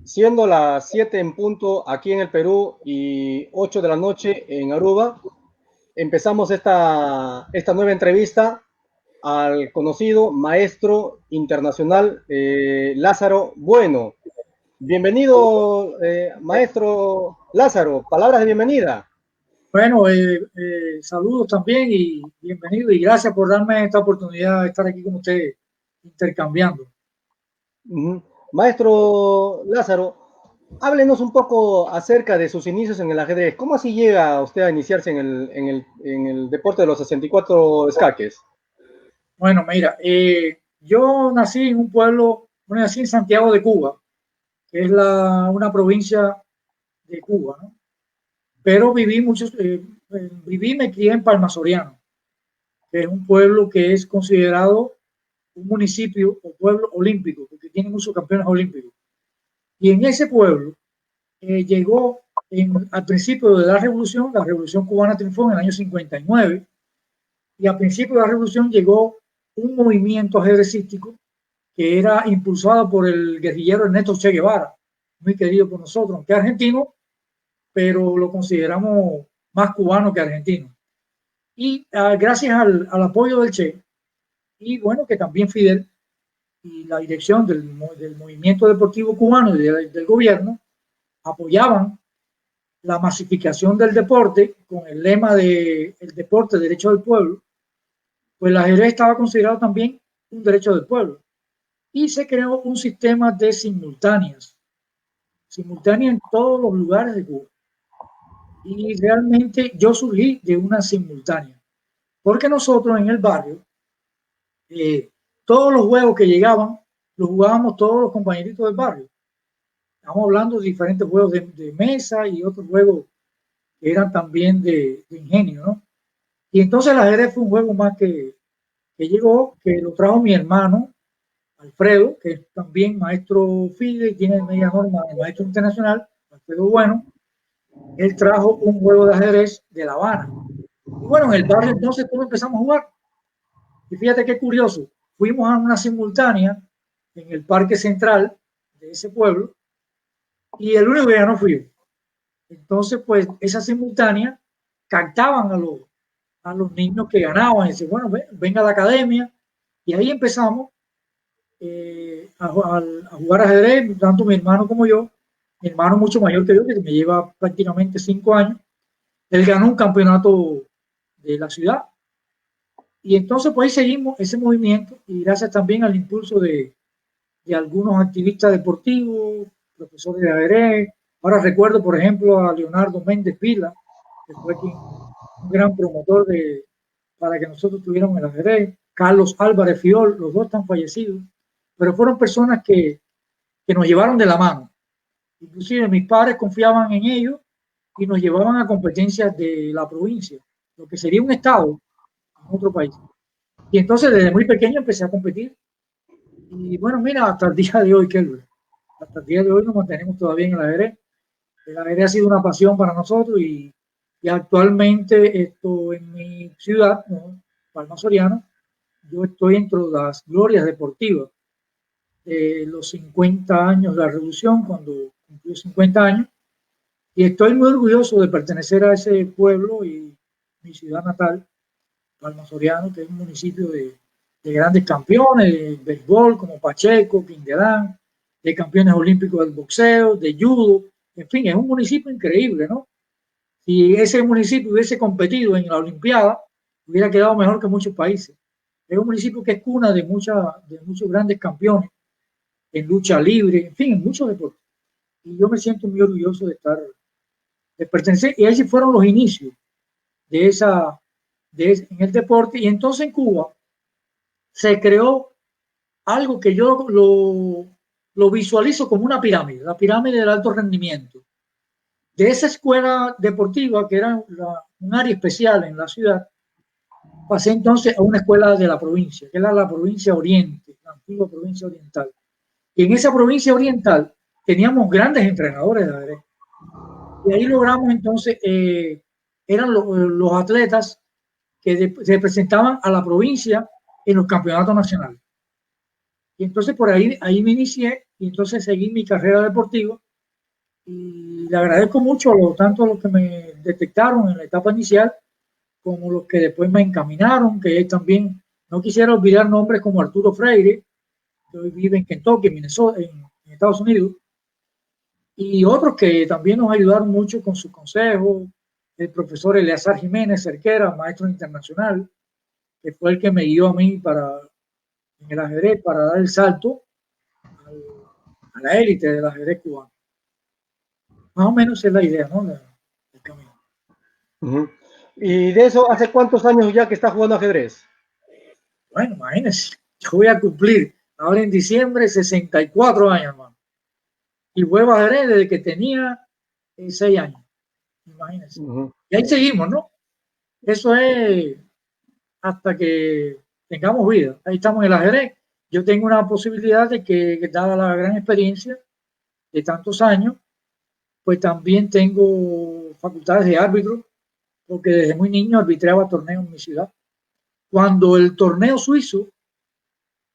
Siendo las 7 en punto aquí en el Perú y 8 de la noche en Aruba, empezamos esta nueva entrevista al conocido maestro internacional Lázaro Bueno. Bienvenido, maestro Lázaro, palabras de bienvenida. Bueno, saludos también y bienvenido y gracias por darme esta oportunidad de estar aquí con usted intercambiando. Maestro Lázaro, háblenos un poco acerca de sus inicios en el ajedrez. ¿Cómo así llega usted a iniciarse en el deporte de los 64 escaques? Bueno, mira, yo nací en un pueblo, bueno, nací en Santiago de Cuba, que es una provincia de Cuba, ¿no? Pero viví y me crié en Palma Soriano, que es un pueblo que es considerado un municipio o pueblo olímpico, porque tiene muchos campeones olímpicos. Y en ese pueblo llegó al principio de la revolución cubana triunfó en el año 59, y al principio de la revolución llegó un movimiento ajedrecístico que era impulsado por el guerrillero Ernesto Che Guevara, muy querido por nosotros, aunque argentino, pero lo consideramos más cubano que argentino. Y gracias al apoyo del Che, y bueno, que también Fidel y la dirección del movimiento deportivo cubano y del gobierno apoyaban la masificación del deporte con el lema de el deporte, derecho del pueblo, pues el ajedrez estaba considerado también un derecho del pueblo. Y se creó un sistema de simultáneas en todos los lugares de Cuba. Y realmente yo surgí de una simultánea, porque nosotros en el barrio, eh, todos los juegos que llegaban, los jugábamos todos los compañeritos del barrio. Estamos hablando de diferentes juegos de mesa y otros juegos que eran también de ingenio, ¿no? Y entonces el ajedrez fue un juego más que llegó, que lo trajo mi hermano Alfredo, que es también maestro FIDE y tiene media norma de maestro internacional, Alfredo Bueno. Él trajo un juego de ajedrez de La Habana. Y bueno, en el barrio entonces todos empezamos a jugar. Y fíjate qué curioso, fuimos a una simultánea en el parque central de ese pueblo y el único que ganó fui yo. Entonces, pues esa simultánea captaban a los niños que ganaban y decían, bueno, venga a la academia. Y ahí empezamos a jugar ajedrez, tanto mi hermano como yo. Mi hermano mucho mayor que yo, que me lleva prácticamente 5 años. Él ganó un campeonato de la ciudad. Y entonces, pues ahí seguimos ese movimiento y gracias también al impulso de algunos activistas deportivos, profesores de ajedrez. Ahora recuerdo, por ejemplo, a Leonardo Méndez Vila, que fue un gran promotor para que nosotros tuviéramos el ajedrez. Carlos Álvarez Fiol, los dos están fallecidos, pero fueron personas que nos llevaron de la mano. Inclusive mis padres confiaban en ellos y nos llevaban a competencias de la provincia, lo que sería un estado en otro país. Y entonces desde muy pequeño empecé a competir. Y bueno, mira, hasta el día de hoy, Kelber, hasta el día de hoy nos mantenemos todavía en el ajedrez. El ajedrez ha sido una pasión para nosotros y actualmente esto en mi ciudad, ¿no? Palma Soriano, yo estoy entre las glorias deportivas de los 50 años de la revolución, cuando cumplió 50 años, y estoy muy orgulloso de pertenecer a ese pueblo y mi ciudad natal, Palma Soriano, que es un municipio de grandes campeones de béisbol como Pacheco, Quindelán, de campeones olímpicos del boxeo, de judo, en fin, es un municipio increíble, ¿no? Si ese municipio hubiese competido en la Olimpiada, hubiera quedado mejor que muchos países. Es un municipio que es cuna de muchos grandes campeones en lucha libre, en fin, en muchos deportes. Y yo me siento muy orgulloso de pertenecer. Y ahí fueron los inicios de en el deporte. Y entonces en Cuba se creó algo que yo lo visualizo como una pirámide, la pirámide del alto rendimiento. De esa escuela deportiva, que era un área especial en la ciudad, pasé entonces a una escuela de la provincia, que era la provincia Oriente, la antigua provincia oriental. Y en esa provincia oriental teníamos grandes entrenadores de ajedrez. Y ahí logramos entonces, eran los atletas que representaban a la provincia en los campeonatos nacionales. Y entonces por ahí me inicié y entonces seguí mi carrera deportiva y le agradezco mucho tanto a los que me detectaron en la etapa inicial como los que después me encaminaron, que también no quisiera olvidar nombres como Arturo Freire, que hoy vive en Kentucky, Minnesota, en Estados Unidos, y otros que también nos ayudaron mucho con sus consejos, el profesor Eleazar Jiménez Cerquera, maestro internacional, que fue el que me guió a mí en el ajedrez para dar el salto a la élite del ajedrez cubano. Más o menos es la idea, ¿no? El camino. Y de eso, ¿hace cuántos años ya que está jugando ajedrez? Bueno, imagínense, yo voy a cumplir ahora en diciembre 64 años, hermano. Y juego ajedrez desde que tenía 6 años. Imagínense. Y ahí seguimos, ¿no? Eso es hasta que tengamos vida. Ahí estamos en el ajedrez. Yo tengo una posibilidad de que, dada la gran experiencia de tantos años, pues también tengo facultades de árbitro, porque desde muy niño arbitraba torneos en mi ciudad. Cuando el torneo suizo,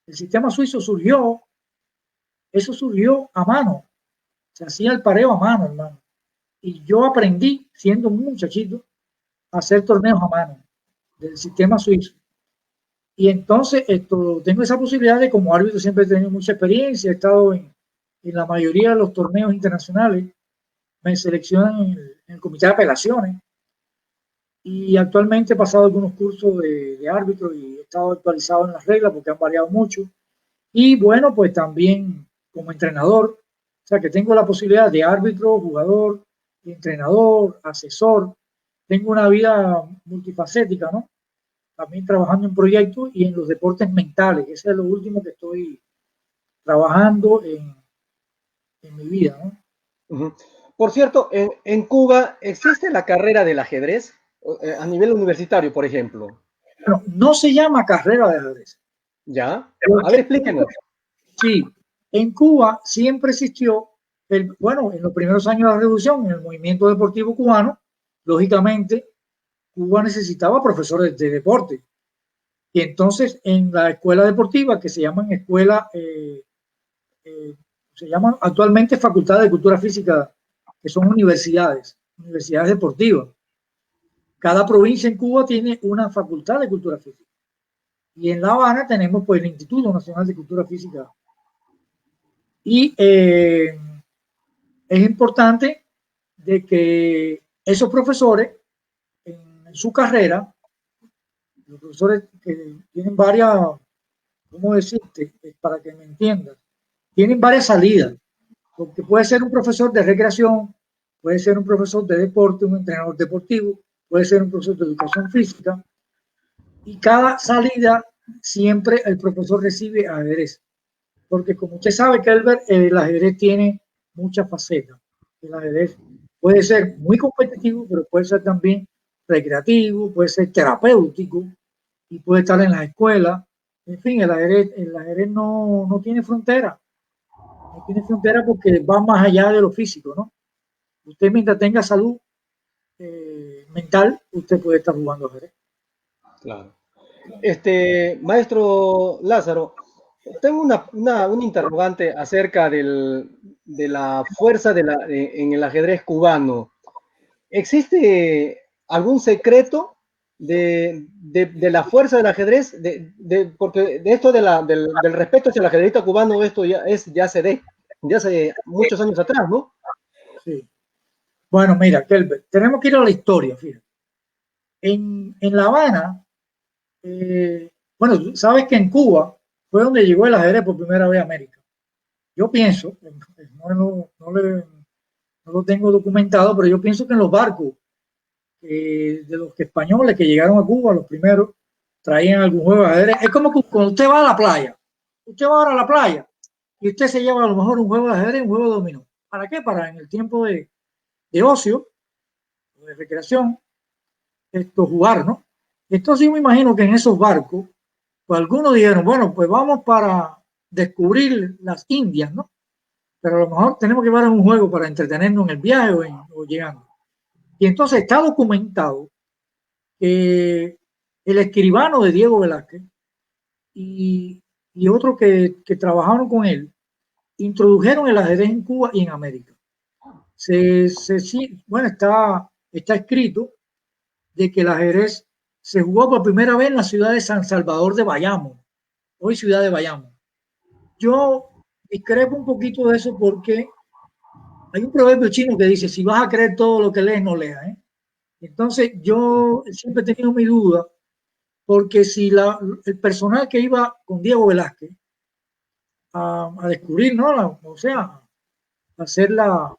el sistema suizo surgió, eso surgió a mano, se hacía el pareo a mano, hermano. Y yo aprendí, siendo un muchachito, a hacer torneos a mano del sistema suizo. Y entonces tengo esa posibilidad de, como árbitro, siempre he tenido mucha experiencia, he estado en la mayoría de los torneos internacionales, me seleccionan en el comité de apelaciones y actualmente he pasado algunos cursos de árbitro y he estado actualizado en las reglas porque han variado mucho. Y bueno, pues también como entrenador, o sea que tengo la posibilidad de árbitro, jugador, entrenador, asesor. Tengo una vida multifacética, ¿no? También trabajando en proyectos y en los deportes mentales. Ese es lo último que estoy trabajando en mi vida, ¿no? Por cierto, en Cuba existe la carrera del ajedrez a nivel universitario, por ejemplo. Bueno, no se llama carrera de ajedrez. ¿Ya? A ver, explíquenos. Sí, en Cuba siempre existió, bueno, en los primeros años de la revolución, en el movimiento deportivo cubano, lógicamente, Cuba necesitaba profesores de deporte. Y entonces en la escuela deportiva, que se llaman se llaman actualmente facultades de cultura física, que son universidades deportivas. Cada provincia en Cuba tiene una facultad de cultura física. Y en La Habana tenemos pues el Instituto Nacional de Cultura Física. Y es importante de que esos profesores en su carrera, los profesores que tienen varias, ¿cómo decirte? Para que me entiendas, tienen varias salidas, porque puede ser un profesor de recreación, puede ser un profesor de deporte, un entrenador deportivo, puede ser un profesor de educación física, y cada salida siempre el profesor recibe ajedrez, porque como usted sabe, Kelber, el ajedrez tiene muchas facetas. El ajedrez puede ser muy competitivo, pero puede ser también recreativo, puede ser terapéutico y puede estar en las escuelas. En fin, el ajedrez no tiene frontera. No tiene frontera porque va más allá de lo físico, ¿no? Usted mientras tenga salud mental, usted puede estar jugando ajedrez. Claro. Maestro Lázaro, tengo un interrogante acerca de la fuerza en el ajedrez cubano. ¿Existe algún secreto de la fuerza del ajedrez? Porque de esto del respeto hacia el ajedrecista cubano, esto ya se de hace muchos años atrás, ¿no? Sí. Bueno, mira, Kelber, tenemos que ir a la historia, fíjate. En La Habana, bueno, sabes que en Cuba fue donde llegó el ajedrez por primera vez a América. Yo pienso, no lo tengo documentado, pero yo pienso que en los barcos de los españoles que llegaron a Cuba, los primeros, traían algún juego de ajedrez. Es como que cuando usted va a la playa, usted va ahora a la playa y usted se lleva a lo mejor un juego de ajedrez, un juego de dominó. ¿Para qué? Para en el tiempo de ocio, de recreación, jugar, ¿no? Entonces yo me imagino que en esos barcos, pues algunos dijeron, bueno, pues vamos para descubrir las Indias, ¿no? Pero a lo mejor tenemos que llevar un juego para entretenernos en el viaje o llegando. Y entonces está documentado que el escribano de Diego Velázquez y otros que trabajaron con él introdujeron el ajedrez en Cuba y en América. Bueno, está escrito de que el ajedrez se jugó por primera vez en la ciudad de San Salvador de Bayamo, hoy ciudad de Bayamo. Yo discrepo un poquito de eso porque hay un proverbio chino que dice, si vas a creer todo lo que lees, no leas. Entonces yo siempre he tenido mi duda, porque si el personal que iba con Diego Velázquez a descubrir, ¿no? O sea, a hacer o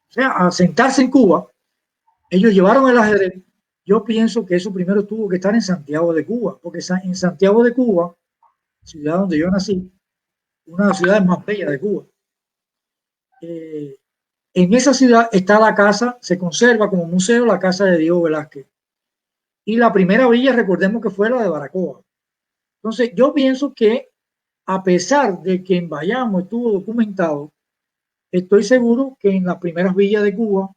sea, a sentarse en Cuba, ellos llevaron el ajedrez. Yo pienso que eso primero tuvo que estar en Santiago de Cuba, porque en Santiago de Cuba, ciudad donde yo nací, una de las ciudades más bellas de Cuba, en esa ciudad está la casa, se conserva como museo la casa de Diego Velázquez. Y la primera villa, recordemos que fue la de Baracoa. Entonces, yo pienso que a pesar de que en Bayamo estuvo documentado, estoy seguro que en las primeras villas de Cuba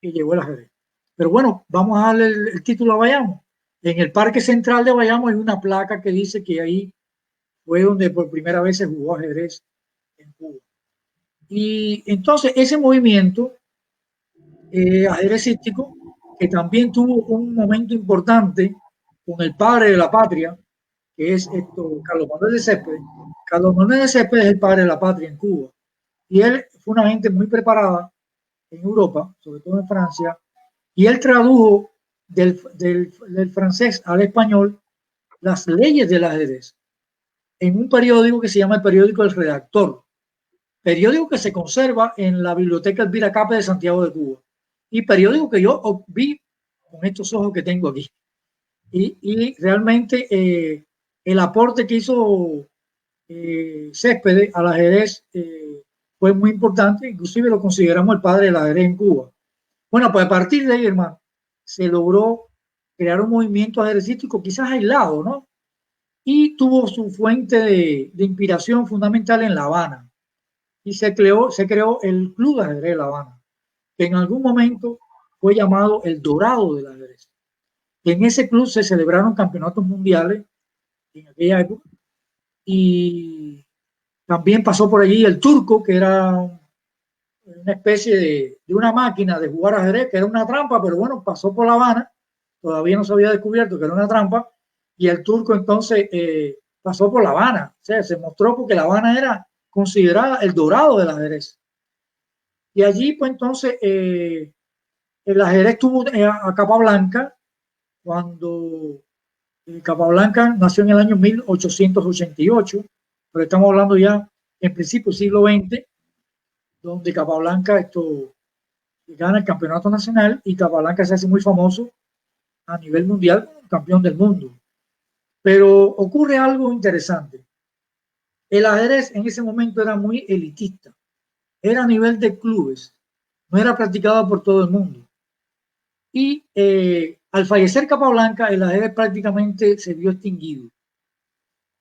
llegó el ajedrez. Pero bueno, vamos a darle el título a Bayamo. En el Parque Central de Bayamo hay una placa que dice que ahí fue donde por primera vez se jugó ajedrez en Cuba. Y entonces ese movimiento ajedrecístico, que también tuvo un momento importante con el padre de la patria, que es Carlos Manuel de Céspedes. Carlos Manuel de Céspedes es el padre de la patria en Cuba. Y él fue una gente muy preparada en Europa, sobre todo en Francia, y él tradujo del francés al español las leyes del ajedrez en un periódico que se llama el periódico El Redactor, periódico que se conserva en la Biblioteca Elvira Cape de Santiago de Cuba, y periódico que yo vi con estos ojos que tengo aquí. Y realmente el aporte que hizo Céspedes al ajedrez fue muy importante, inclusive lo consideramos el padre del ajedrez en Cuba. Bueno, pues a partir de ahí, hermano, se logró crear un movimiento ajedrecístico quizás aislado, ¿no? Y tuvo su fuente de inspiración fundamental en La Habana. Y se creó el Club de Ajedrez de La Habana, que en algún momento fue llamado el Dorado del ajedrez. En ese club se celebraron campeonatos mundiales en aquella época, y también pasó por allí el Turco, que era una especie de una máquina de jugar ajedrez, que era una trampa, pero bueno, pasó por La Habana, todavía no se había descubierto que era una trampa, y el Turco entonces pasó por La Habana, o sea, se mostró porque La Habana era considerada el dorado del ajedrez. Y allí, pues entonces, el ajedrez tuvo a Capablanca, cuando Capablanca nació en el año 1888, pero estamos hablando ya en principio del siglo XX, donde Capablanca gana el campeonato nacional y Capablanca se hace muy famoso a nivel mundial, campeón del mundo. Pero ocurre algo interesante. El ajedrez en ese momento era muy elitista, era a nivel de clubes, no era practicado por todo el mundo. Y al fallecer Capablanca, el ajedrez prácticamente se vio extinguido.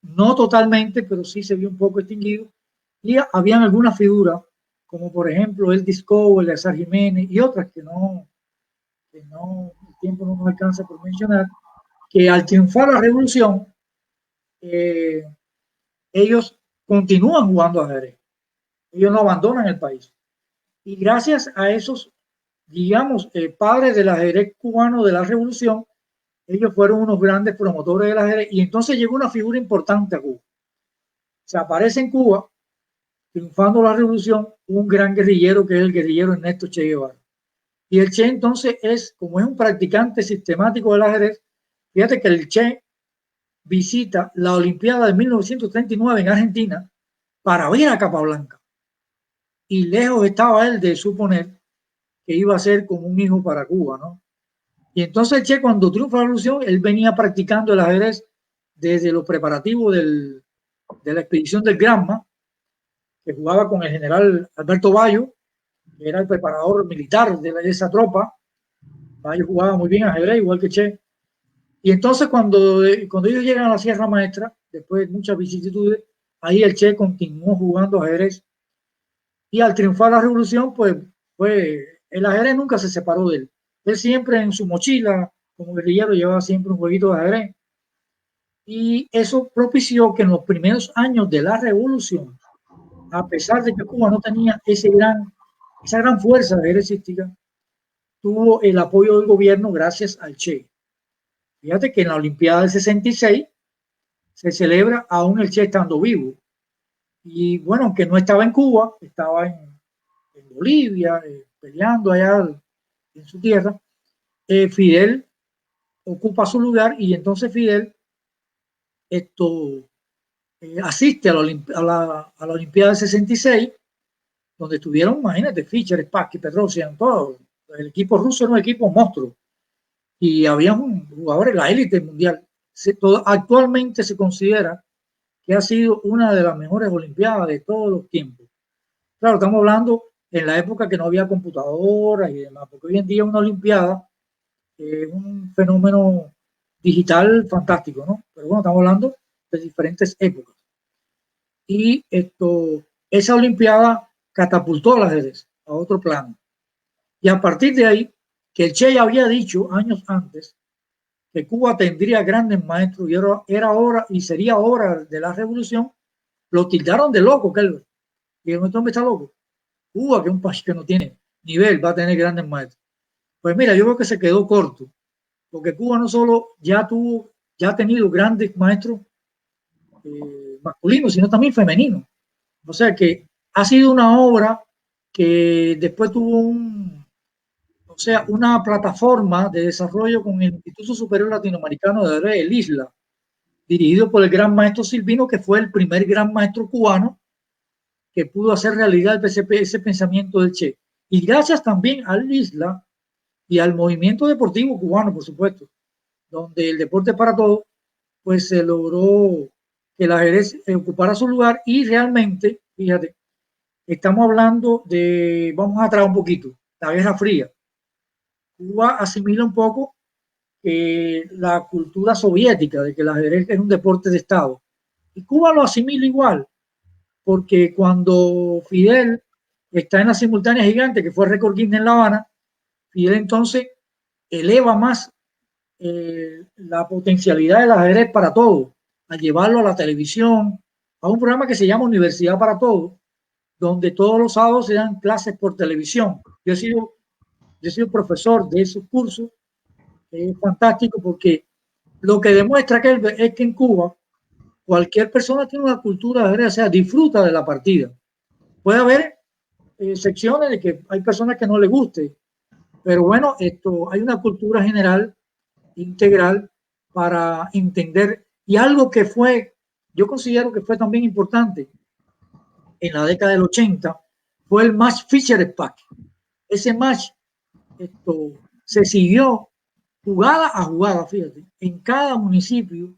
No totalmente, pero sí se vio un poco extinguido. Y habían algunas figuras, como por ejemplo el Disco, el Azar Jiménez y otras que el tiempo no nos alcanza por mencionar, que al triunfar la revolución, ellos continúan jugando ajedrez. Ellos no abandonan el país. Y gracias a esos, digamos, padres del ajedrez cubano de la revolución, ellos fueron unos grandes promotores del ajedrez, y entonces llegó una figura importante a Cuba. Se aparece en Cuba, triunfando la revolución, un gran guerrillero que es el guerrillero Ernesto Che Guevara. Y el Che entonces como es un practicante sistemático del ajedrez, fíjate que el Che visita la Olimpiada de 1939 en Argentina para ver a Capablanca. Y lejos estaba él de suponer que iba a ser como un hijo para Cuba, ¿no? Y entonces el Che, cuando triunfa la revolución, él venía practicando el ajedrez desde los preparativos de la expedición del Granma, que jugaba con el general Alberto Bayo, que era el preparador militar de esa tropa. Bayo jugaba muy bien ajedrez, igual que Che. Y entonces cuando ellos llegan a la Sierra Maestra, después de muchas vicisitudes, ahí el Che continuó jugando ajedrez. Y al triunfar la revolución, pues el ajedrez nunca se separó de él. Él siempre en su mochila, como guerrillero, llevaba siempre un jueguito de ajedrez. Y eso propició que en los primeros años de la revolución, a pesar de que Cuba no tenía esa gran fuerza ejercística, tuvo el apoyo del gobierno gracias al Che. Fíjate que en la Olimpiada del 66 se celebra aún el Che estando vivo. Y bueno, aunque no estaba en Cuba, estaba en Bolivia, peleando allá en su tierra, Fidel ocupa su lugar y entonces Fidel esto, asiste a la Olimpiada del 66, donde estuvieron, imagínate, Fischer, Spassky, Petrosian, todo. El equipo ruso era un equipo monstruo y había jugadores de la élite mundial. Actualmente se considera que ha sido una de las mejores Olimpiadas de todos los tiempos. Claro, estamos hablando en la época que no había computadoras y demás, porque hoy en día una Olimpiada es un fenómeno digital fantástico, ¿no? Pero bueno, estamos hablando de diferentes épocas. Y esa Olimpiada catapultó al ajedrez a otro plano. Y a partir de ahí, que el Che ya había dicho años antes que Cuba tendría grandes maestros y era hora y sería hora de la revolución, lo tildaron de loco, Kelber. Y el hombre está loco. Cuba, que es un país que no tiene nivel, va a tener grandes maestros. Pues mira, yo creo que se quedó corto, porque Cuba no solo ya ha tenido grandes maestros masculinos, sino también femeninos. O sea que ha sido una obra que después tuvo una plataforma de desarrollo con el Instituto Superior Latinoamericano de Ajedrez, el ISLA, dirigido por el gran maestro Silvino, que fue el primer gran maestro cubano que pudo hacer realidad ese pensamiento del Che. Y gracias también al ISLA y al movimiento deportivo cubano, por supuesto, donde el deporte para todos, pues se logró que el ajedrez ocupara su lugar y realmente, fíjate, estamos hablando de, vamos atrás un poquito, la Guerra Fría. Cuba asimila un poco la cultura soviética de que el ajedrez es un deporte de Estado. Y Cuba lo asimila igual, porque cuando Fidel está en la simultánea gigante, que fue el récord Guinness en La Habana, Fidel entonces eleva más la potencialidad del ajedrez para todos, a llevarlo a la televisión, a un programa que se llama Universidad para Todos, donde todos los sábados se dan clases por televisión. Yo he sido profesor de esos cursos, es fantástico porque lo que demuestra que es que en Cuba cualquier persona tiene una cultura de ajedrez, o sea, disfruta de la partida. Puede haber secciones de que hay personas que no les guste, pero bueno, hay una cultura general, integral, para entender. Y algo que yo considero que fue también importante en la década del 80, fue el match Fischer-Spassky. Ese match se siguió jugada a jugada, fíjate, en cada municipio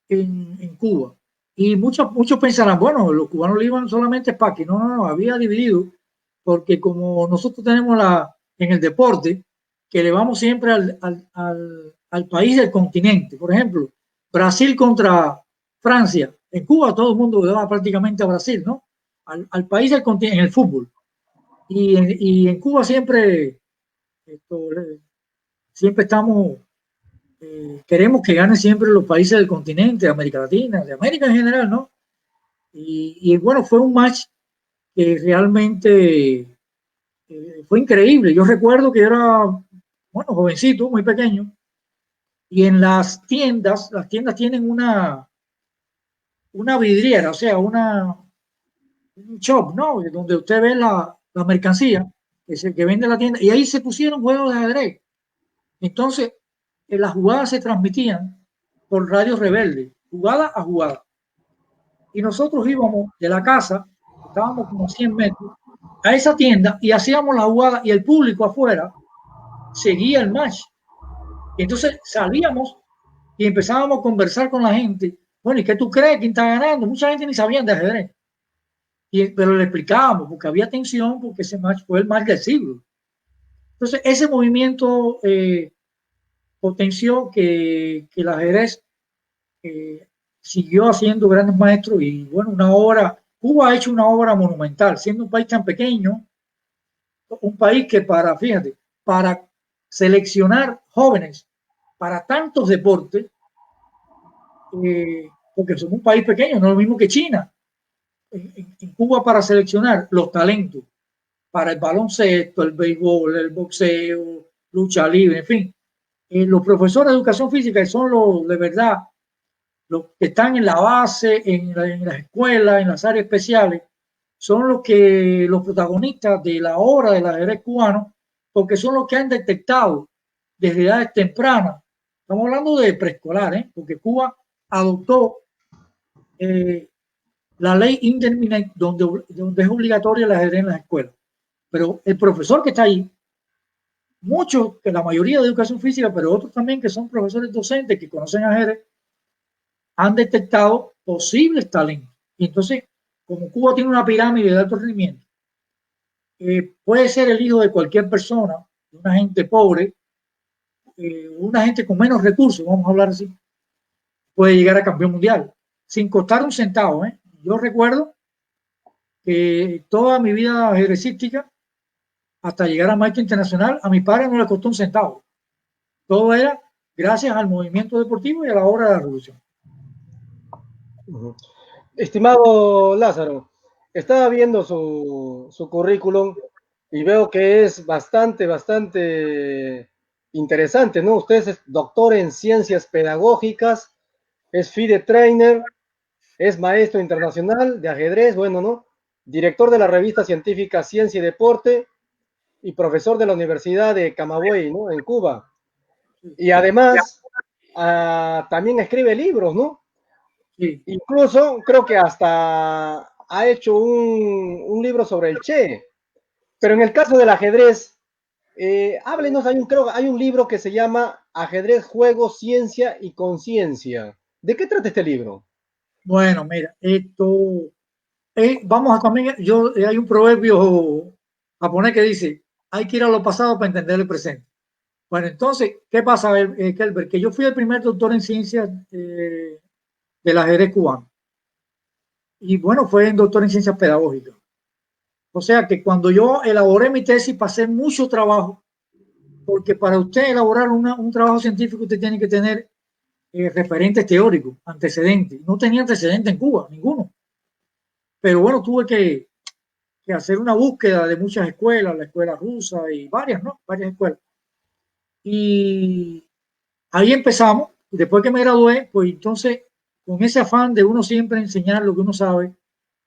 en Cuba. Y muchos pensarán, bueno, los cubanos le iban solamente a Spassky. No, había dividido, porque como nosotros tenemos en el deporte, que le vamos siempre al país del continente. Por ejemplo, Brasil contra Francia. En Cuba todo el mundo le va prácticamente a Brasil, ¿no? Al país del continente, en el fútbol. Y en Cuba esto, siempre estamos, queremos que ganen siempre los países del continente, de América Latina, de América en general, ¿no? Y bueno, fue un match que realmente fue increíble. Yo recuerdo que era, bueno, jovencito, muy pequeño, y en las tiendas tienen una vidriera, o sea, un shop, ¿no? Donde usted ve la mercancía, que es el que vende la tienda, y ahí se pusieron juegos de ajedrez. Entonces, las jugadas se transmitían por Radio Rebelde, jugada a jugada. Y nosotros íbamos de la casa, estábamos como a 100 metros, a esa tienda y hacíamos la jugada y el público afuera seguía el match. Y entonces salíamos y empezábamos a conversar con la gente. Bueno, ¿y qué tú crees? ¿Quién está ganando? Mucha gente ni sabía de ajedrez. Pero le explicábamos, porque había tensión, porque ese match fue el match del siglo. Entonces, ese movimiento potenció que el ajedrez siguió haciendo grandes maestros y, bueno, Cuba ha hecho una obra monumental, siendo un país tan pequeño, un país que fíjate, para seleccionar jóvenes para tantos deportes, porque somos un país pequeño, no es lo mismo que China. En Cuba, para seleccionar los talentos para el baloncesto, el béisbol, el boxeo, lucha libre, en fin, los profesores de educación física son los de verdad, los que están en la base, en las escuelas, en las áreas especiales, son los protagonistas de la obra del ajedrez cubano, porque son los que han detectado desde edades tempranas. Estamos hablando de preescolar, porque Cuba adoptó la ley Indeterminate, donde es obligatorio el ajedrez en las escuelas. Pero el profesor que está ahí, muchos, que la mayoría de educación física, pero otros también que son profesores docentes que conocen ajedrez, han detectado posibles talentos. Y entonces, como Cuba tiene una pirámide de alto rendimiento, puede ser el hijo de cualquier persona, de una gente pobre, una gente con menos recursos, vamos a hablar así, puede llegar a campeón mundial, sin costar un centavo. Yo recuerdo que toda mi vida ajedrecística, hasta llegar a maestro internacional, a mi padre no le costó un centavo. Todo era gracias al movimiento deportivo y a la obra de la revolución. Estimado Lázaro, estaba viendo su currículum y veo que es bastante interesante, ¿no? Usted es doctor en ciencias pedagógicas, es FIDE trainer, es maestro internacional de ajedrez, bueno, ¿no? Director de la revista científica Ciencia y Deporte y profesor de la Universidad de Camagüey, ¿no? En Cuba. Y además, también escribe libros, ¿no? Sí. Incluso creo que hasta ha hecho un libro sobre el Che. Pero en el caso del ajedrez, háblenos, creo que hay un libro que se llama Ajedrez, Juego, Ciencia y Conciencia. ¿De qué trata este libro? Bueno, mira, esto, vamos a también, hay un proverbio japonés que dice, hay que ir a lo pasado para entender el presente. Bueno, entonces, ¿qué pasa, Kelber? Que yo fui el primer doctor en ciencias del ajedrez cubano. Y bueno, fue en doctor en ciencias pedagógicas. O sea que cuando yo elaboré mi tesis pasé mucho trabajo, porque para usted elaborar un trabajo científico usted tiene que tener referentes teóricos, antecedentes. No tenía antecedentes en Cuba, ninguno. Pero bueno, tuve que hacer una búsqueda de muchas escuelas, la escuela rusa y varias, ¿no? Varias escuelas. Y ahí empezamos. Después que me gradué, pues entonces, con ese afán de uno siempre enseñar lo que uno sabe,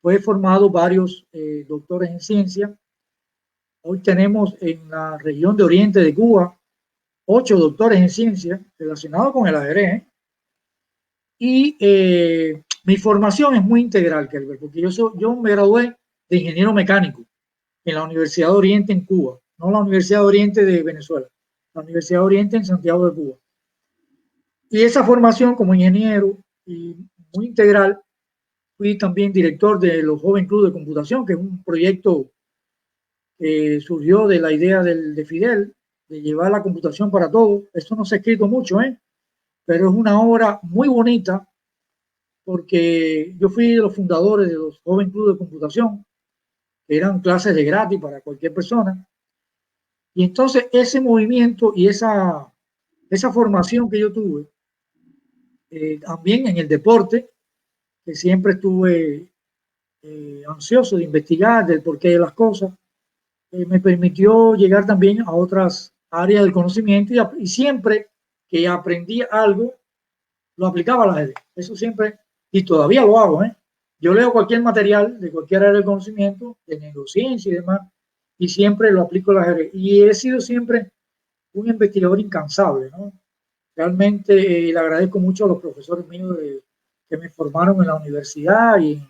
pues he formado varios doctores en ciencia. Hoy tenemos en la región de Oriente de Cuba 8 doctores en ciencia relacionados con el ajedrez. Y mi formación es muy integral, Kelber, porque yo me gradué de ingeniero mecánico en la Universidad de Oriente en Cuba, no la Universidad de Oriente de Venezuela, la Universidad de Oriente en Santiago de Cuba. Y esa formación como ingeniero y muy integral, fui también director de los Joven Club de Computación, que es un proyecto que surgió de la idea de Fidel, de llevar la computación para todos. Esto no se ha escrito mucho, pero es una obra muy bonita, porque yo fui de los fundadores de los Joven Club de Computación, que eran clases de gratis para cualquier persona. Y entonces ese movimiento y esa formación que yo tuve, también en el deporte, que siempre estuve ansioso de investigar del porqué de las cosas, me permitió llegar también a otras áreas del conocimiento y siempre que aprendí algo, lo aplicaba a la ajedrez. Eso siempre, y todavía lo hago. Yo leo cualquier material de cualquier área del conocimiento, de neurociencia y demás, y siempre lo aplico a la ajedrez. Y he sido siempre un investigador incansable, ¿no? Realmente le agradezco mucho a los profesores míos que me formaron en la universidad y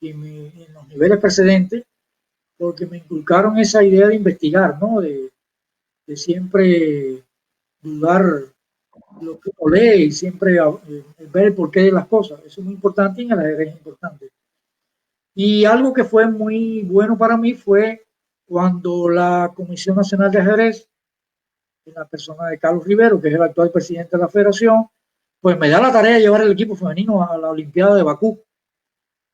en los niveles precedentes, porque me inculcaron esa idea de investigar, ¿no? De siempre dudar lo que uno lee y siempre ver el porqué de las cosas. Eso es muy importante y en el ajedrez es importante. Y algo que fue muy bueno para mí fue cuando la Comisión Nacional de Ajedrez, en la persona de Carlos Rivero, que es el actual presidente de la federación, pues me da la tarea de llevar el equipo femenino a la Olimpiada de Bakú.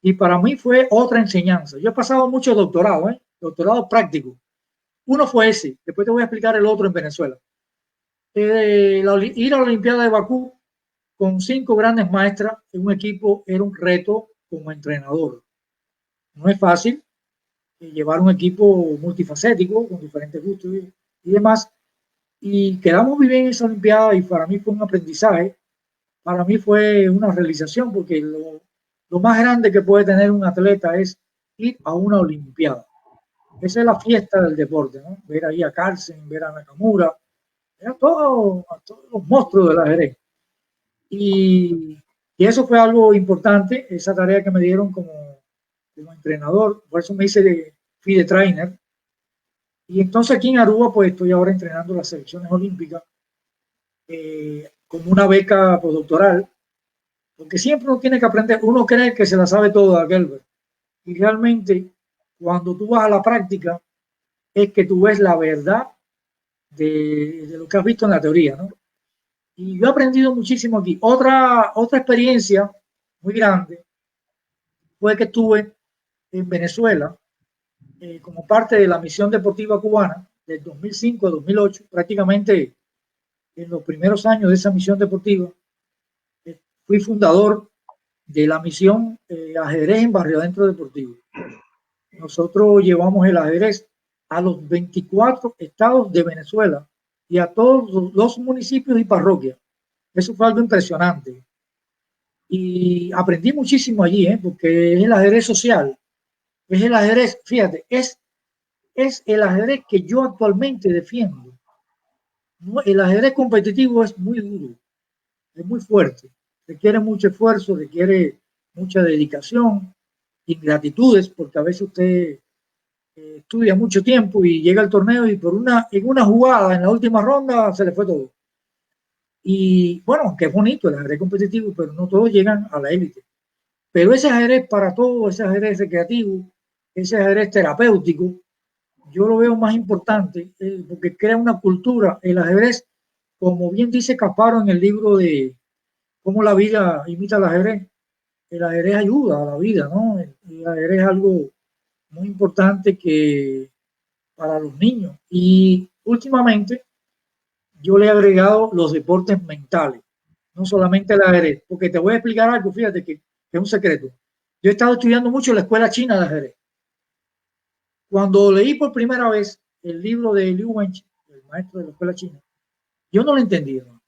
Y para mí fue otra enseñanza. Yo he pasado muchos doctorados, doctorados prácticos. Uno fue ese, después te voy a explicar el otro en Venezuela. Ir a la Olimpiada de Bakú con 5 grandes maestras en un equipo era un reto como entrenador. No es fácil llevar un equipo multifacético con diferentes gustos y demás. Y quedamos muy bien en esa Olimpiada y para mí fue un aprendizaje, para mí fue una realización porque lo más grande que puede tener un atleta es ir a una Olimpiada. Esa es la fiesta del deporte, ¿no? Ver ahí a Carlsen, ver a Nakamura, ver a todos los monstruos del ajedrez. Y, y eso fue algo importante, esa tarea que me dieron como entrenador, por eso me hice de FIDE Trainer. Y entonces aquí en Aruba, pues estoy ahora entrenando las selecciones olímpicas como una beca postdoctoral, porque siempre uno tiene que aprender, uno cree que se la sabe toda, Gelbert, y realmente cuando tú vas a la práctica es que tú ves la verdad de lo que has visto en la teoría, ¿no? Y yo he aprendido muchísimo aquí. Otra experiencia muy grande fue que estuve en Venezuela como parte de la misión deportiva cubana del 2005 a 2008, prácticamente en los primeros años de esa misión deportiva. Fui fundador de la misión ajedrez en Barrio Adentro Deportivo. Nosotros llevamos el ajedrez a los 24 estados de Venezuela y a todos los municipios y parroquias. Eso fue algo impresionante. Y aprendí muchísimo allí, porque es el ajedrez social. Es el ajedrez, fíjate, es el ajedrez que yo actualmente defiendo. El ajedrez competitivo es muy duro, es muy fuerte, requiere mucho esfuerzo, requiere mucha dedicación, ingratitudes, porque a veces usted estudia mucho tiempo y llega al torneo y en una jugada, en la última ronda, se le fue todo. Y bueno, que es bonito el ajedrez competitivo, pero no todos llegan a la élite. Pero ese ajedrez para todo, ese ajedrez recreativo, ese ajedrez terapéutico, yo lo veo más importante porque crea una cultura. El ajedrez, como bien dice Casparo en el libro de Cómo la vida imita el ajedrez ayuda a la vida, ¿no? El ajedrez es algo muy importante que para los niños. Y últimamente yo le he agregado los deportes mentales, no solamente el ajedrez, porque te voy a explicar algo, fíjate que es un secreto. Yo he estado estudiando mucho en la escuela china de ajedrez. Cuando leí por primera vez el libro de Liu Wenqi, el maestro de la escuela china, yo no lo entendía, ¿no?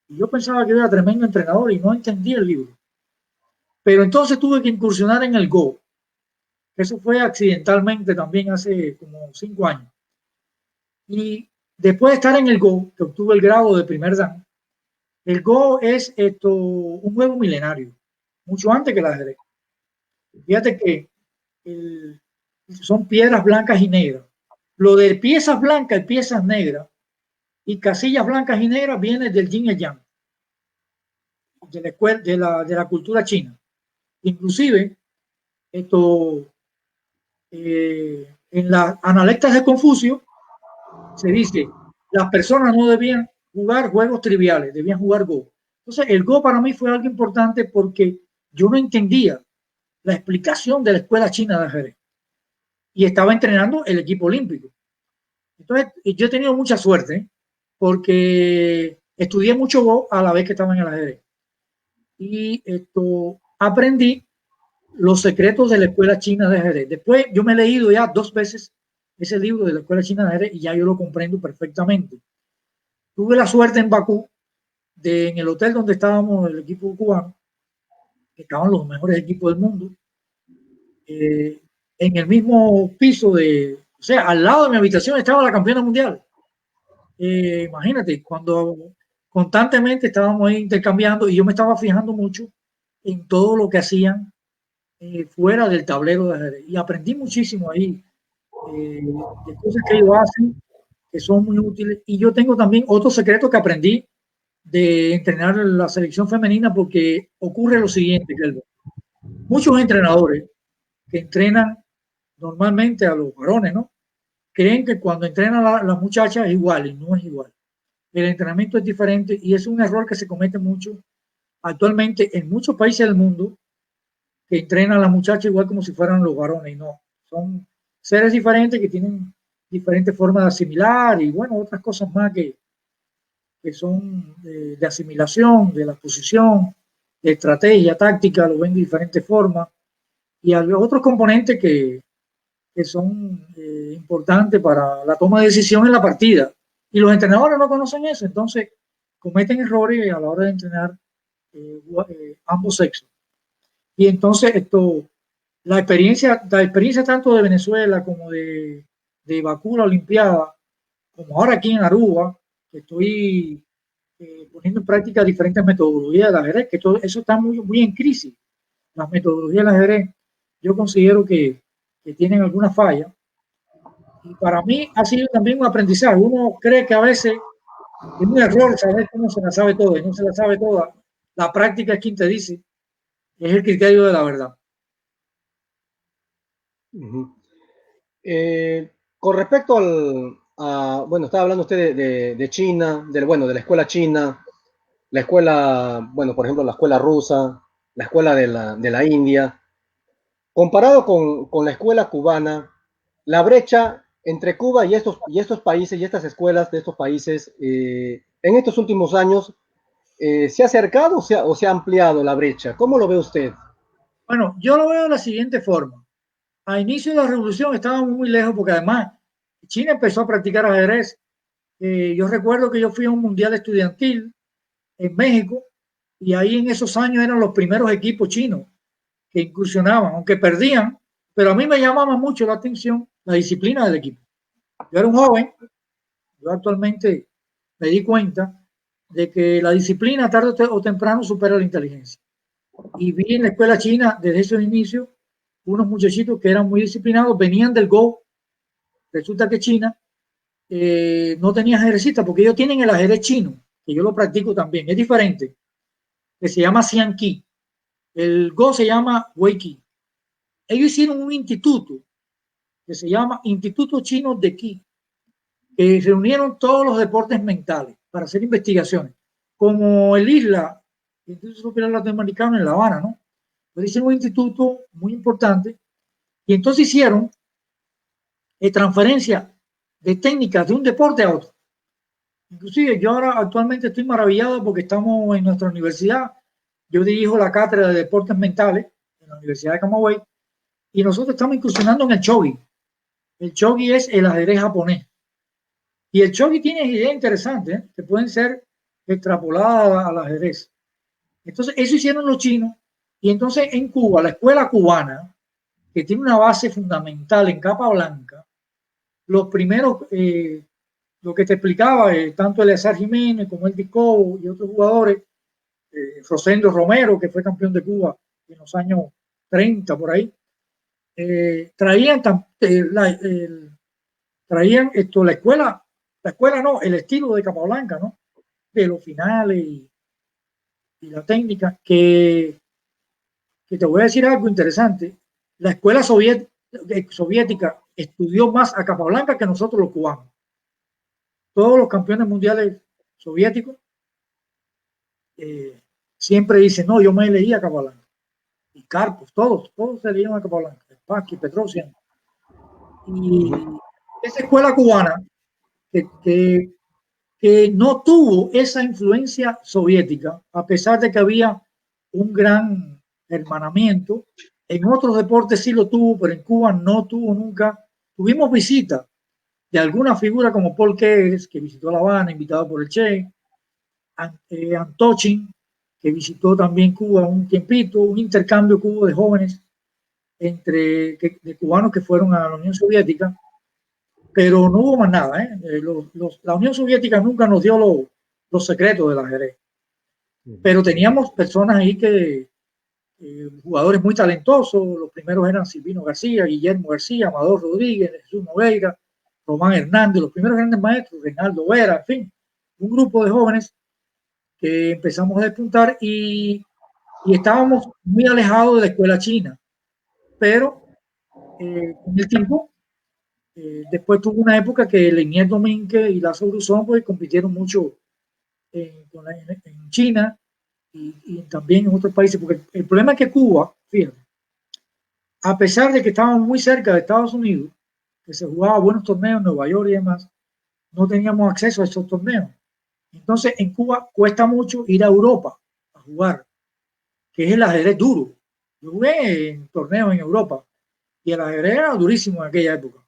Y yo pensaba que era tremendo entrenador y no entendía el libro. Pero entonces tuve que incursionar en el Go. Eso fue accidentalmente también hace como 5 años. Y después de estar en el Go, que obtuve el grado de primer dan, el Go es un juego milenario, mucho antes que el ajedrez. Fíjate que son piedras blancas y negras. Lo de piezas blancas y piezas negras y casillas blancas y negras viene del yin y yang, de la cultura china. Inclusive, en las analectas de Confucio se dice, las personas no debían jugar juegos triviales, debían jugar Go. Entonces, el Go para mí fue algo importante porque yo no entendía la explicación de la escuela china de ajedrez y estaba entrenando el equipo olímpico. Entonces, yo he tenido mucha suerte porque estudié mucho Go a la vez que estaba en el ajedrez. Y aprendí los secretos de la escuela china de ajedrez. Después yo me he leído ya 2 veces ese libro de la escuela china de ajedrez y ya yo lo comprendo perfectamente. Tuve la suerte en Bakú, en el hotel donde estábamos el equipo cubano, que estaban los mejores equipos del mundo, en el mismo piso o sea, al lado de mi habitación estaba la campeona mundial. Imagínate, cuando constantemente estábamos ahí intercambiando y yo me estaba fijando mucho en todo lo que hacían fuera del tablero de ajedrez. Y aprendí muchísimo ahí de cosas que ellos hacen que son muy útiles. Y yo tengo también otro secreto que aprendí de entrenar la selección femenina porque ocurre lo siguiente, Kelvin. Muchos entrenadores que entrenan normalmente a los varones, ¿no? Creen que cuando entrenan a las muchachas es igual y no es igual. El entrenamiento es diferente y es un error que se comete mucho actualmente en muchos países del mundo que entrenan a las muchachas igual como si fueran los varones y no. Son seres diferentes que tienen diferentes formas de asimilar y bueno, otras cosas más que son de asimilación, de la posición, de estrategia, táctica, lo ven de diferentes formas, y hay otros componentes que son importantes para la toma de decisión en la partida. Y los entrenadores no conocen eso, entonces cometen errores a la hora de entrenar ambos sexos. Y entonces la experiencia tanto de Venezuela como de Bakú, la Olimpiada, como ahora aquí en Aruba, que estoy poniendo en práctica diferentes metodologías del ajedrez, que todo eso está muy en crisis. Las metodologías del ajedrez, yo considero que tienen alguna falla. Y para mí ha sido también un aprendizaje. Uno cree que a veces es un error saber que uno se la sabe toda y no se la sabe toda. La práctica es quien te dice, es el criterio de la verdad. Con respecto bueno, estaba hablando usted de China, bueno, de la escuela china, la escuela, bueno, por ejemplo, la escuela rusa, la escuela de la India. Comparado con la escuela cubana, la brecha entre Cuba y estos países y estas escuelas de estos países en estos últimos años ¿se ha acercado o se ha ampliado la brecha? ¿Cómo lo ve usted? Bueno, yo lo veo de la siguiente forma. A inicio de la revolución estábamos muy lejos porque además China empezó a practicar ajedrez. Yo recuerdo que yo fui a un mundial estudiantil en México y ahí en esos años eran los primeros equipos chinos que incursionaban, aunque perdían, pero a mí me llamaba mucho la atención la disciplina del equipo. Yo era un joven, yo actualmente me di cuenta de que la disciplina tarde o temprano supera la inteligencia. Y vi en la escuela china desde esos inicios unos muchachitos que eran muy disciplinados, venían del Go. Resulta que China no tenía ajedrecista porque ellos tienen el ajedrez chino, que yo lo practico también, es diferente, que se llama Xianqi. El Go se llama Weiqi. Ellos hicieron un instituto que se llama Instituto Chino de Qi, que reunieron todos los deportes mentales para hacer investigaciones, como el ISLA, el Instituto Superior Latinoamericano en La Habana, ¿no? Entonces hicieron un instituto muy importante y entonces hicieron transferencia de técnicas de un deporte a otro. Inclusive yo ahora actualmente estoy maravillado porque estamos en nuestra universidad, yo dirijo la cátedra de deportes mentales en la Universidad de Camagüey y nosotros estamos incursionando en el shogi. El shogi es el ajedrez japonés. Y el shogi tiene ideas interesantes que pueden ser extrapoladas al ajedrez. Entonces, eso hicieron los chinos. Y entonces en Cuba, la escuela cubana, que tiene una base fundamental en capa blanca, los primeros, lo que te explicaba, tanto Eleazar Jiménez como el Disco y otros jugadores, Rosendo Romero, que fue campeón de Cuba en los años 30 por ahí, traían la escuela no, el estilo de Capablanca, ¿no? De los finales y la técnica, que te voy a decir algo interesante. La escuela soviética estudió más a Capablanca que nosotros los cubanos. Todos los campeones mundiales soviéticos siempre dicen, no, yo me leí a Capablanca. Y Karpov, todos se leían a Capablanca, Spassky, Petrosian. Y esa escuela cubana que no tuvo esa influencia soviética, a pesar de que había un gran hermanamiento. En otros deportes sí lo tuvo, pero en Cuba no tuvo nunca. Tuvimos visita de alguna figura como Paul Keres, que visitó La Habana, invitado por el Che, Antochin, que visitó también Cuba un tiempito, un intercambio cubo de jóvenes de cubanos que fueron a la Unión Soviética, pero no hubo más nada. La Unión Soviética nunca nos dio los secretos del ajedrez, pero teníamos personas ahí jugadores muy talentosos. Los primeros eran Silvino García, Guillermo García, Amador Rodríguez, Jesús Nogueira, Román Hernández, los primeros grandes maestros, Reinaldo Vera, en fin, un grupo de jóvenes que empezamos a despuntar y estábamos muy alejados de la escuela china, pero con el tiempo, después tuvo una época que Leinier Domínguez y Lazo Bruzón pues compitieron mucho en China y también en otros países, porque el problema es que Cuba, fíjate, a pesar de que estábamos muy cerca de Estados Unidos, que se jugaba buenos torneos en Nueva York y demás, no teníamos acceso a esos torneos. Entonces, en Cuba cuesta mucho ir a Europa a jugar, que es el ajedrez duro. Yo jugué en torneos en Europa y el ajedrez era durísimo en aquella época.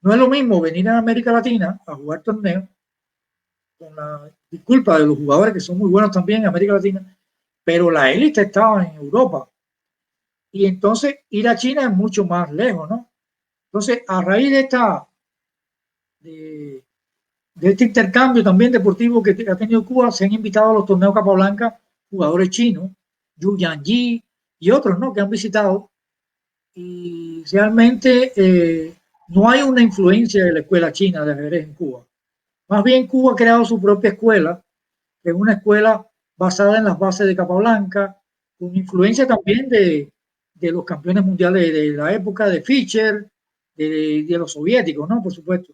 No es lo mismo venir a América Latina a jugar torneos, con la disculpa de los jugadores que son muy buenos también en América Latina, pero la élite estaba en Europa. Y entonces ir a China es mucho más lejos, ¿no? Entonces, a raíz de, de este intercambio también deportivo que ha tenido Cuba, se han invitado a los torneos Capablanca jugadores chinos, Yu Yanji y otros, ¿no? Que han visitado. Y realmente no hay una influencia de la escuela china de ajedrez en Cuba. Más bien Cuba ha creado su propia escuela, que es una escuela basada en las bases de Capablanca, con influencia también de los campeones mundiales de la época, de Fischer, de los soviéticos, ¿no? Por supuesto.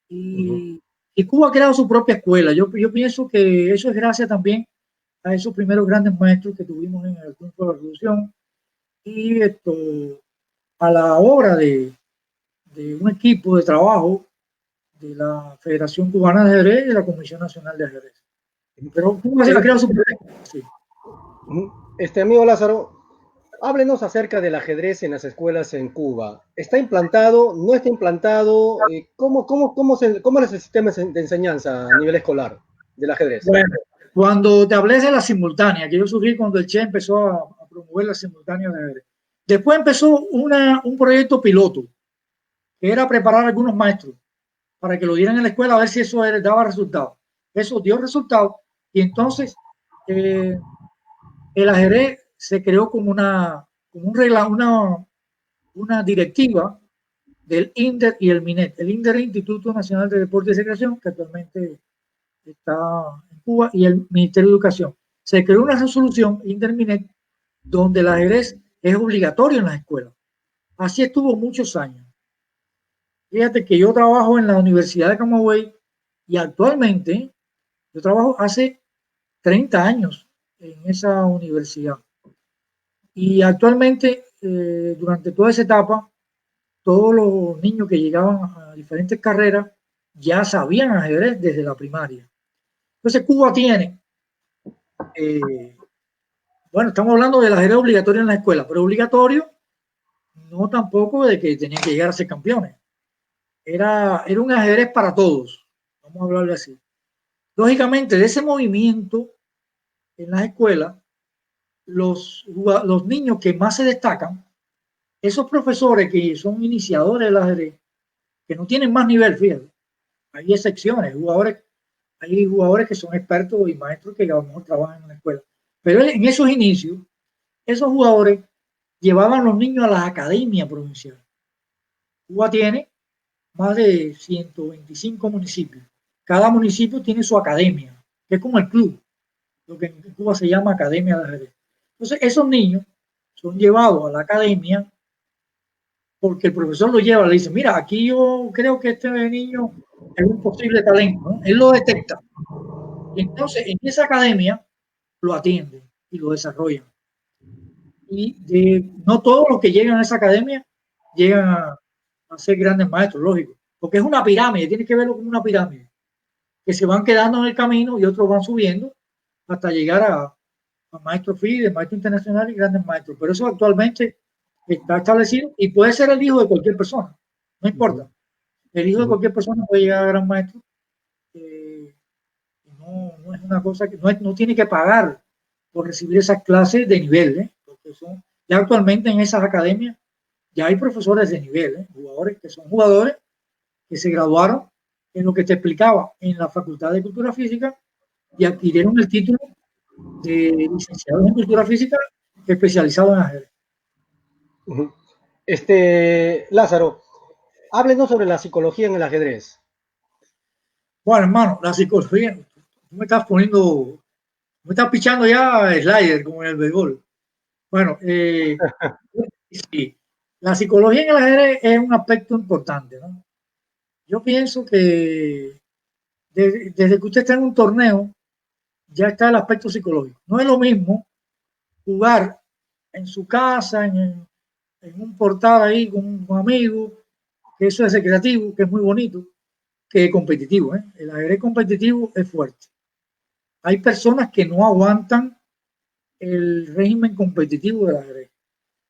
Y, y Cuba ha creado su propia escuela. Yo pienso que eso es gracias también a esos primeros grandes maestros que tuvimos en el triunfo de la Revolución y a la obra de un equipo de trabajo de la Federación Cubana de Ajedrez y de la Comisión Nacional de Ajedrez. Pero Cuba se ha creado su propia escuela. Sí. Amigo Lázaro, háblenos acerca del ajedrez en las escuelas en Cuba. ¿Está implantado? ¿No está implantado? ¿Cómo es el sistema de enseñanza a nivel escolar del ajedrez? Bueno, cuando te hablé de la simultánea, que yo surgí cuando el Che empezó a promover la simultánea de ajedrez. Después empezó un proyecto piloto, que era preparar a algunos maestros para que lo dieran en la escuela a ver si eso daba resultados. Eso dio resultados y entonces el ajedrez se creó como un regla, una directiva del INDER y el MINET. El INDER, Instituto Nacional de Deporte y Recreación, que actualmente está en Cuba, y el Ministerio de Educación. Se creó una resolución INDER-MINET donde el ajedrez es obligatorio en las escuelas. Así estuvo muchos años. Fíjate que yo trabajo en la Universidad de Camagüey y actualmente yo trabajo hace 30 años en esa universidad. Y actualmente, durante toda esa etapa, todos los niños que llegaban a diferentes carreras ya sabían ajedrez desde la primaria. Entonces Cuba tiene, bueno, estamos hablando del ajedrez obligatorio en la escuela, pero obligatorio no tampoco de que tenían que llegar a ser campeones. Era un ajedrez para todos, vamos a hablarlo así. Lógicamente, de ese movimiento en las escuelas, los niños que más se destacan, esos profesores que son iniciadores del ajedrez, que no tienen más nivel, fíjate, hay excepciones, hay jugadores que son expertos y maestros que a lo mejor trabajan en la escuela. Pero en esos inicios, esos jugadores llevaban a los niños a las academias provinciales. Cuba tiene más de 125 municipios. Cada municipio tiene su academia, que es como el club, lo que en Cuba se llama academia de ajedrez. Entonces, esos niños son llevados a la academia porque el profesor lo lleva, le dice, mira, aquí yo creo que este niño es un posible talento, ¿no? Él lo detecta. Y entonces, en esa academia lo atienden y lo desarrollan. Y no todos los que llegan a esa academia llegan a ser grandes maestros, lógico, porque es una pirámide, tienes que verlo como una pirámide, que se van quedando en el camino y otros van subiendo hasta llegar a maestro FIDE, maestro internacional y grandes maestros. Pero eso actualmente está establecido y puede ser el hijo de cualquier persona, no importa. El hijo de cualquier persona puede llegar a gran maestro. No es una cosa que no tiene que pagar por recibir esas clases de nivel, porque ya actualmente en esas academias ya hay profesores de nivel, jugadores que son jugadores que se graduaron en lo que te explicaba en la Facultad de Cultura Física y adquirieron el título de licenciados en Cultura Física especializado en ajedrez. Lázaro, háblenos sobre la psicología en el ajedrez. Bueno, hermano, la psicología, tú me estás pichando ya slider como en el béisbol. Bueno, sí, la psicología en el ajedrez es un aspecto importante, ¿no? Yo pienso que desde que usted está en un torneo, ya está el aspecto psicológico. No es lo mismo jugar en su casa, en un portal ahí con amigos, que eso es recreativo, que es muy bonito, que competitivo. El ajedrez competitivo es fuerte. Hay personas que no aguantan el régimen competitivo del ajedrez.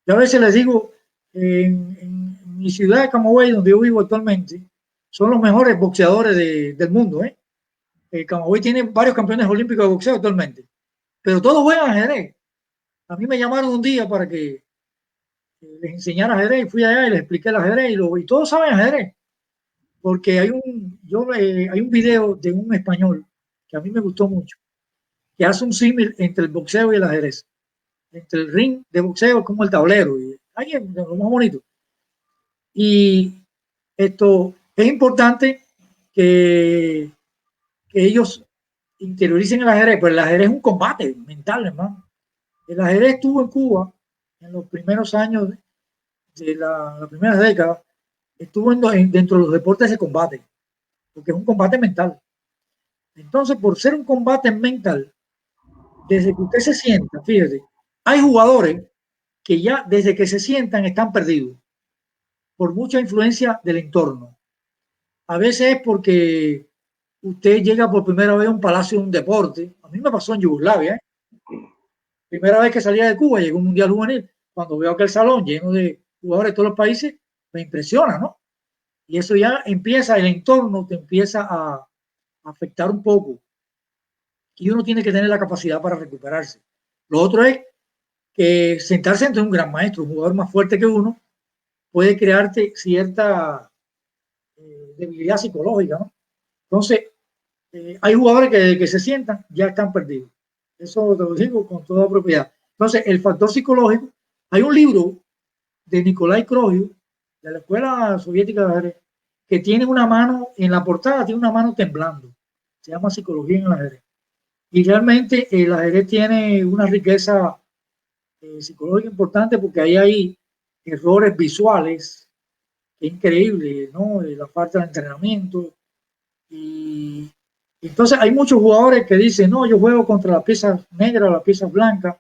Yo a veces les digo, en mi ciudad de Camagüey, donde yo vivo actualmente, son los mejores boxeadores del mundo. Camagüey tiene varios campeones olímpicos de boxeo actualmente, pero todos juegan ajedrez. A mí me llamaron un día para que les enseñara ajedrez y fui allá y les expliqué el ajedrez y todos saben ajedrez, porque hay un video de un español que a mí me gustó mucho, que hace un símil entre el boxeo y el ajedrez, entre el ring de boxeo como el tablero, y ahí es lo más bonito. Y esto es importante que ellos interioricen el ajedrez, pero el ajedrez es un combate mental, hermano. El ajedrez estuvo en Cuba en los primeros años de la primera década, estuvo dentro de los deportes de combate, porque es un combate mental. Entonces, por ser un combate mental, desde que usted se sienta, fíjese, hay jugadores que ya desde que se sientan están perdidos por mucha influencia del entorno. A veces es porque usted llega por primera vez a un palacio de un deporte. A mí me pasó en Yugoslavia. Primera vez que salía de Cuba, llegó un mundial juvenil. Cuando veo aquel salón lleno de jugadores de todos los países, me impresiona, ¿no? Y eso ya empieza, el entorno te empieza a afectar un poco. Y uno tiene que tener la capacidad para recuperarse. Lo otro es que sentarse ante un gran maestro, un jugador más fuerte que uno, puede crearte cierta debilidad psicológica, ¿no? Entonces, hay jugadores que desde que se sientan ya están perdidos. Eso te lo digo con toda propiedad. Entonces, el factor psicológico, hay un libro de Nikolai Krohio, de la Escuela Soviética de Ajedrez, que tiene una mano, en la portada tiene una mano temblando. Se llama Psicología en el ajedrez. Y realmente el ajedrez tiene una riqueza psicológica importante porque ahí hay errores visuales, que es increíble, ¿no? La falta de entrenamiento. Y entonces hay muchos jugadores que dicen, no, yo juego contra las piezas negras o las piezas blancas,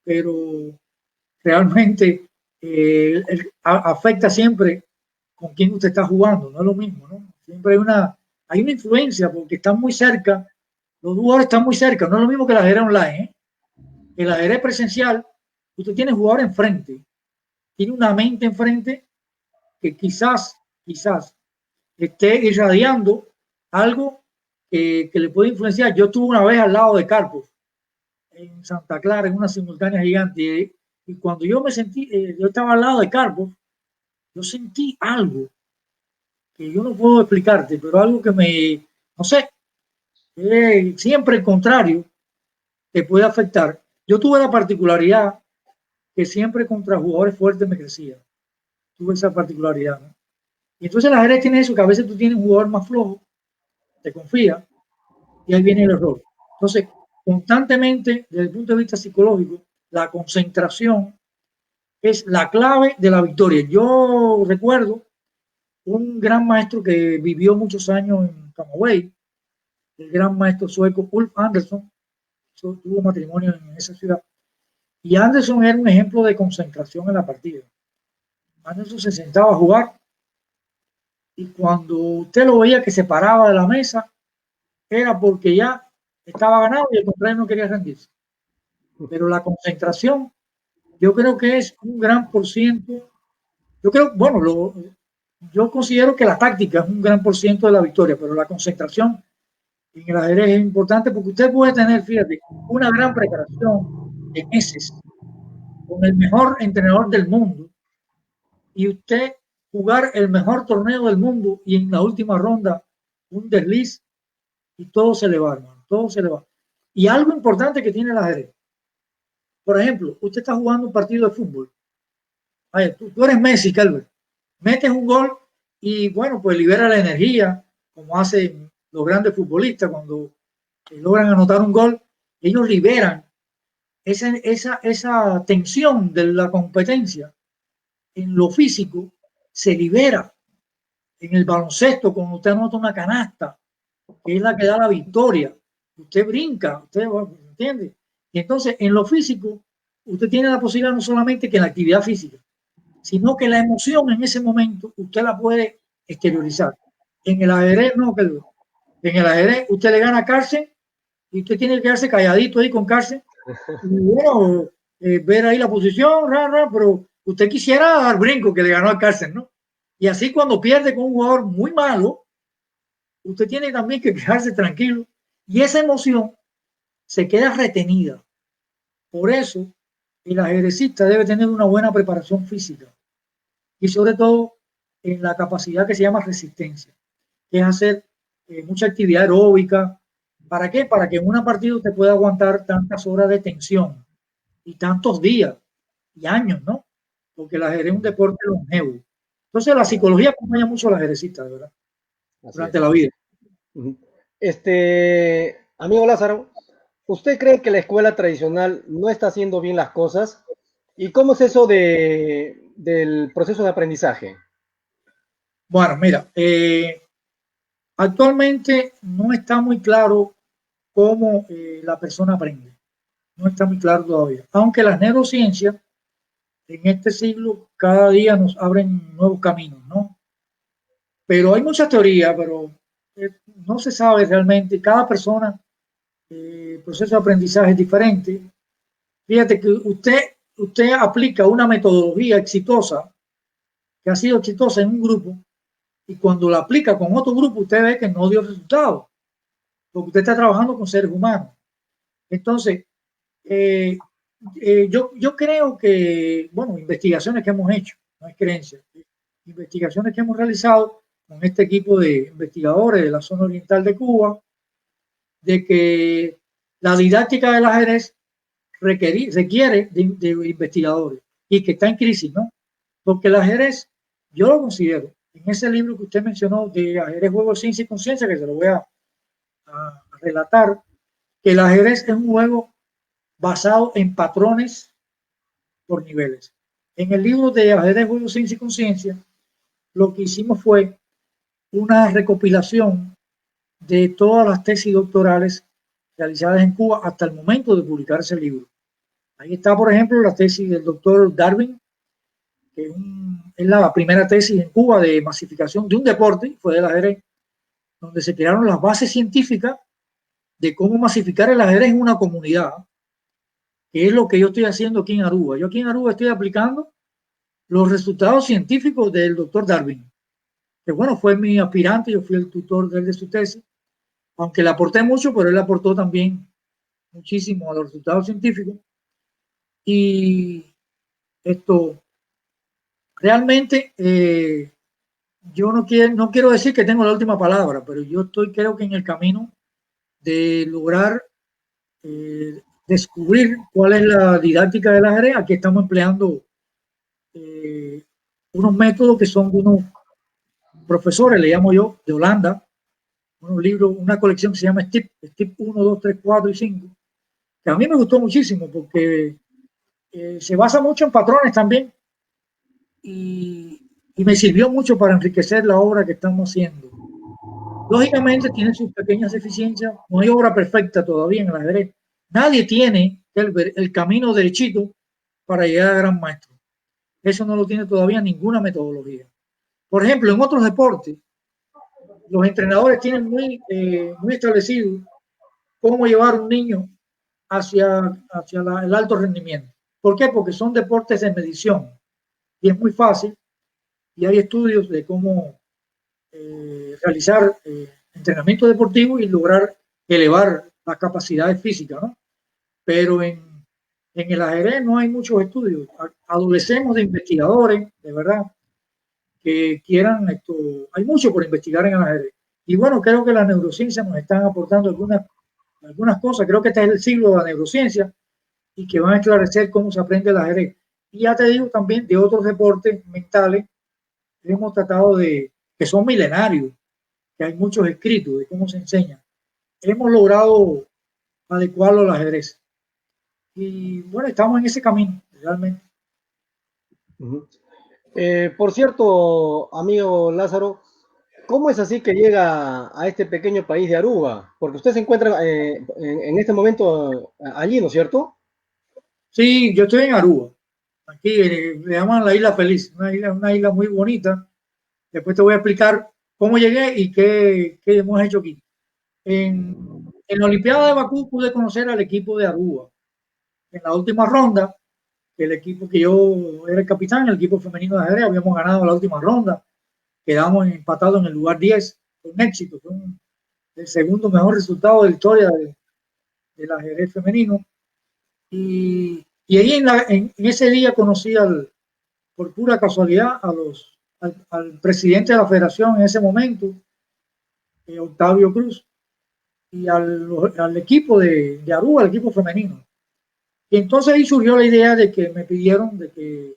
pero realmente afecta siempre con quién usted está jugando, no es lo mismo, ¿no? Siempre hay una influencia porque están muy cerca, los jugadores están muy cerca, no es lo mismo que el ajedrez online, ¿eh? El ajedrez presencial, usted tiene jugador enfrente, tiene una mente enfrente que quizás esté irradiando algo que le puede influenciar. Yo estuve una vez al lado de Karpov en Santa Clara en una simultánea gigante y cuando yo me sentí, yo estaba al lado de Karpov, yo sentí algo que yo no puedo explicarte, pero algo que me, no sé, siempre el contrario te puede afectar. Yo tuve la particularidad que siempre contra jugadores fuertes me crecía. Tuve esa particularidad, ¿no? Y entonces el ajedrez tiene eso, que a veces tú tienes un jugador más flojo, te confía, y ahí viene el error. Entonces, constantemente, desde el punto de vista psicológico, la concentración es la clave de la victoria. Yo recuerdo un gran maestro que vivió muchos años en Camagüey, el gran maestro sueco Ulf Andersson, tuvo matrimonio en esa ciudad, y Andersson era un ejemplo de concentración en la partida. Andersson se sentaba a jugar y cuando usted lo veía que se paraba de la mesa, era porque ya estaba ganado y el contrario no quería rendirse. Pero la concentración, yo creo que es un gran por ciento. Yo creo, bueno, yo considero que la táctica es un gran por ciento de la victoria, pero la concentración en el ajedrez es importante porque usted puede tener, fíjate, una gran preparación de meses con el mejor entrenador del mundo y usted jugar el mejor torneo del mundo y en la última ronda un desliz y todo se le va, hermano, todo se le va. Y algo importante que tiene el ajedrez. Por ejemplo, usted está jugando un partido de fútbol. Ay, tú eres Messi, Calvert. Metes un gol y bueno, pues libera la energía, como hacen los grandes futbolistas cuando logran anotar un gol. Ellos liberan esa tensión de la competencia en lo físico, se libera en el baloncesto cuando usted anota una canasta, que es la que da la victoria. Usted brinca, usted entiende. Y entonces en lo físico, usted tiene la posibilidad no solamente que en la actividad física, sino que la emoción en ese momento usted la puede exteriorizar. En el ajedrez, no, que en el ajedrez usted le gana a Carlsen y usted tiene que quedarse calladito ahí con Carlsen. Y bueno, ver ahí la posición, pero usted quisiera dar brinco que le ganó a Carlsen, ¿no? Y así cuando pierde con un jugador muy malo, usted tiene también que quedarse tranquilo. Y esa emoción se queda retenida. Por eso, el ajedrecista debe tener una buena preparación física y sobre todo en la capacidad que se llama resistencia, que es hacer mucha actividad aeróbica. ¿Para qué? Para que en una partida usted pueda aguantar tantas horas de tensión y tantos días y años, ¿no? Porque el ajedrez es un deporte longevo. Entonces la psicología acompaña mucho al ajedrecista, de verdad, Así durante es. la vida. Amigo Lázaro, ¿usted cree que la escuela tradicional no está haciendo bien las cosas? ¿Y cómo es eso del proceso de aprendizaje? Bueno, mira, actualmente no está muy claro cómo la persona aprende. No está muy claro todavía. Aunque las neurociencias en este siglo cada día nos abren nuevos caminos, ¿no? Pero hay muchas teorías, pero no se sabe realmente. Cada persona, el proceso de aprendizaje es diferente. Fíjate que usted aplica una metodología exitosa, que ha sido exitosa en un grupo, y cuando la aplica con otro grupo, usted ve que no dio resultados, porque usted está trabajando con seres humanos. Entonces, eh, yo creo que, bueno, investigaciones que hemos hecho, no es creencia, investigaciones que hemos realizado con este equipo de investigadores de la zona oriental de Cuba, de que la didáctica del ajedrez requiere de investigadores y que está en crisis, ¿no? Porque el ajedrez, yo lo considero, en ese libro que usted mencionó de ajedrez, juego, ciencia y conciencia, que se lo voy a relatar, que el ajedrez es un juego basado en patrones por niveles. En el libro de ajedrez, juego, ciencia y conciencia, lo que hicimos fue una recopilación de todas las tesis doctorales realizadas en Cuba hasta el momento de publicarse el libro. Ahí está, por ejemplo, la tesis del doctor Darwin, que es la primera tesis en Cuba de masificación de un deporte, fue del ajedrez, donde se crearon las bases científicas de cómo masificar el ajedrez en una comunidad, que es lo que yo estoy haciendo aquí en Aruba. Yo aquí en Aruba estoy aplicando los resultados científicos del doctor Darwin, que bueno, fue mi aspirante, yo fui el tutor de él de su tesis, aunque le aporté mucho, pero él aportó también muchísimo a los resultados científicos. Y esto, realmente, yo no quiero decir que tengo la última palabra, pero yo estoy creo que en el camino de lograr descubrir cuál es la didáctica del ajedrez. Aquí estamos empleando unos métodos que son unos profesores, le llamo yo, de Holanda, unos libros, una colección que se llama STIP 1, 2, 3, 4 y 5, que a mí me gustó muchísimo porque se basa mucho en patrones también y me sirvió mucho para enriquecer la obra que estamos haciendo. Lógicamente tiene sus pequeñas deficiencias, no hay obra perfecta todavía en el ajedrez. Nadie tiene el camino derechito para llegar a gran maestro. Eso no lo tiene todavía ninguna metodología. Por ejemplo, en otros deportes, los entrenadores tienen muy establecido cómo llevar un niño hacia el alto rendimiento. ¿Por qué? Porque son deportes de medición y es muy fácil y hay estudios de cómo realizar entrenamiento deportivo y lograr elevar las capacidades físicas, ¿no? Pero en el ajedrez no hay muchos estudios. Adolecemos de investigadores, de verdad, que quieran esto. Hay mucho por investigar en el ajedrez. Y bueno, creo que las neurociencias nos están aportando algunas cosas. Creo que este es el siglo de la neurociencia y que van a esclarecer cómo se aprende el ajedrez. Y ya te digo también de otros deportes mentales que hemos tratado que son milenarios, que hay muchos escritos de cómo se enseña. Hemos logrado adecuarlo al ajedrez. Y bueno, estamos en ese camino, realmente. Por cierto, amigo Lázaro, ¿cómo es así que llega a este pequeño país de Aruba? Porque usted se encuentra en este momento allí, ¿no es cierto? Sí, yo estoy en Aruba. Aquí le llaman la Isla Feliz, una isla muy bonita. Después te voy a explicar cómo llegué y qué hemos hecho aquí. En la Olimpiada de Bakú pude conocer al equipo de Aruba. En la última ronda, el equipo que yo era el capitán, el equipo femenino de ajedrez, habíamos ganado la última ronda, quedamos empatados en el lugar 10, con éxito, fue el segundo mejor resultado de la historia del ajedrez femenino. Y ahí en ese día conocí por pura casualidad al presidente de la federación en ese momento, Octavio Cruz, y al equipo de Aruba, el equipo femenino. Y entonces ahí surgió la idea de que me pidieron de que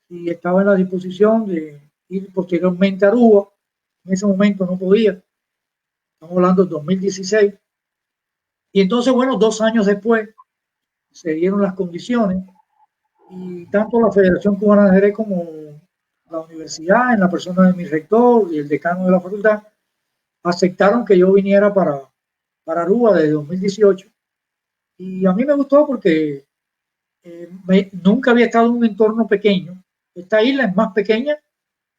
si estaba en la disposición de ir posteriormente a Aruba. En ese momento no podía, estamos hablando de 2016. Y entonces, bueno, 2 años después se dieron las condiciones y tanto la Federación Cubana de Ajedrez como la universidad, en la persona de mi rector y el decano de la facultad, aceptaron que yo viniera para Aruba desde 2018. Y a mí me gustó porque nunca había estado en un entorno pequeño. Esta isla es más pequeña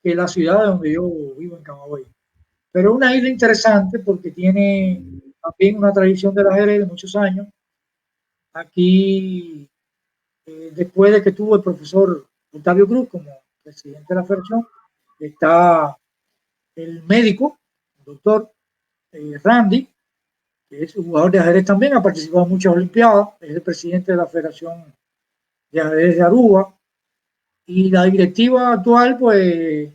que la ciudad donde yo vivo, en Camagüey. Pero es una isla interesante porque tiene también una tradición del ajedrez de muchos años. Aquí, después de que tuvo el profesor Octavio Cruz como presidente de la federación, está el médico, el doctor Randy, que es un jugador de ajedrez también, ha participado en muchas olimpiadas, es el presidente de la Federación de Ajedrez de Aruba. Y la directiva actual, pues,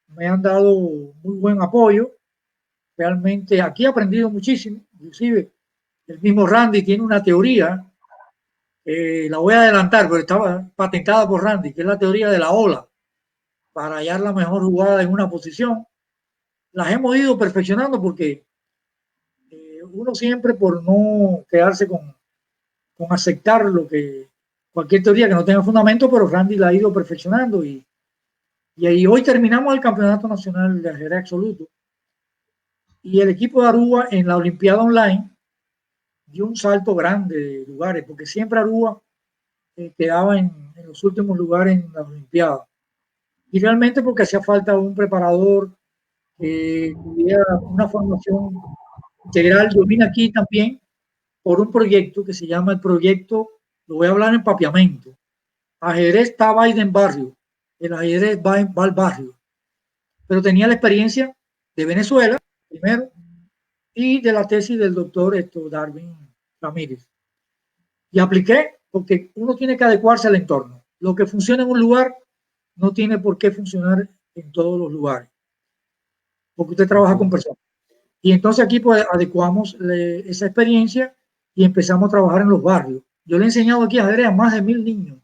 me han dado muy buen apoyo. Realmente aquí he aprendido muchísimo, inclusive el mismo Randy tiene una teoría, la voy a adelantar, pero estaba patentada por Randy, que es la teoría de la ola, para hallar la mejor jugada en una posición. Las hemos ido perfeccionando porque uno siempre por no quedarse con aceptar cualquier teoría que no tenga fundamento, pero Randy la ha ido perfeccionando y ahí hoy terminamos el Campeonato Nacional de Ajedrez Absoluto y el equipo de Aruba en la Olimpiada Online dio un salto grande de lugares, porque siempre Aruba quedaba en los últimos lugares en las Olimpiadas. Y realmente porque hacía falta un preparador que tuviera una formación integral. Yo vine aquí también por un proyecto que se llama el proyecto, lo voy a hablar en papiamento, ajedrez está en barrio, el ajedrez va al barrio. Pero tenía la experiencia de Venezuela, primero, y de la tesis del doctor Darwin Ramírez. Y apliqué porque uno tiene que adecuarse al entorno. Lo que funciona en un lugar no tiene por qué funcionar en todos los lugares, porque usted trabaja con personas. Y entonces aquí pues adecuamos esa experiencia y empezamos a trabajar en los barrios. Yo le he enseñado aquí ajedrez a más de 1000 niños,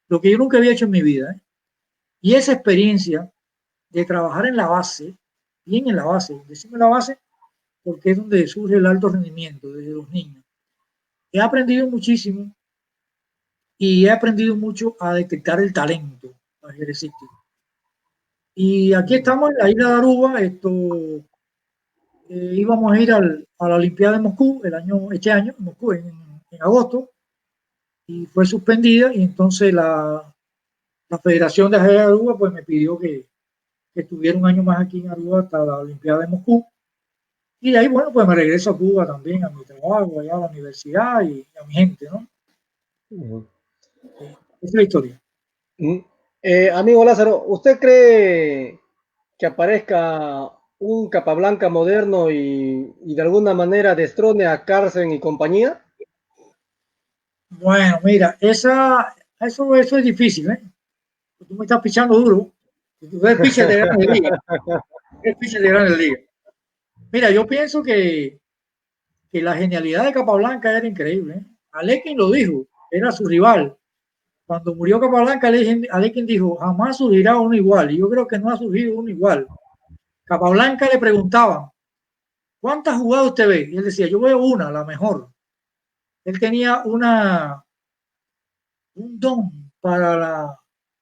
lo que yo nunca había hecho en mi vida. Y esa experiencia de trabajar en la base, bien en la base, decimos la base, porque es donde surge el alto rendimiento desde los niños. He aprendido muchísimo y he aprendido mucho a detectar el talento ajedrecístico. Y aquí estamos en la isla de Aruba. Íbamos a ir a la Olimpiada de Moscú este año, en Moscú, en agosto, y fue suspendida. Y entonces la Federación de Ajedrez de Aruba pues, me pidió que estuviera un año más aquí en Aruba hasta la Olimpiada de Moscú. Y de ahí, bueno, pues me regreso a Cuba también, a mi trabajo, allá a la universidad y a mi gente, ¿no? Esa es la historia. Amigo Lázaro, ¿usted cree que aparezca un Capablanca moderno y de alguna manera destrone a Carlsen y compañía? Bueno, mira, eso es difícil, ¿eh? Tú me estás pichando duro. Tú eres pitcher de Grandes Ligas. Eres pitcher de Grandes Ligas. Mira, yo pienso que la genialidad de Capablanca era increíble, ¿eh? Alekhine lo dijo, era su rival. Cuando murió Capablanca, Alekhine dijo, jamás surgirá uno igual. Y yo creo que no ha surgido uno igual. Capablanca le preguntaban, ¿cuántas jugadas usted ve? Y él decía, yo veo una, la mejor. Él tenía un don para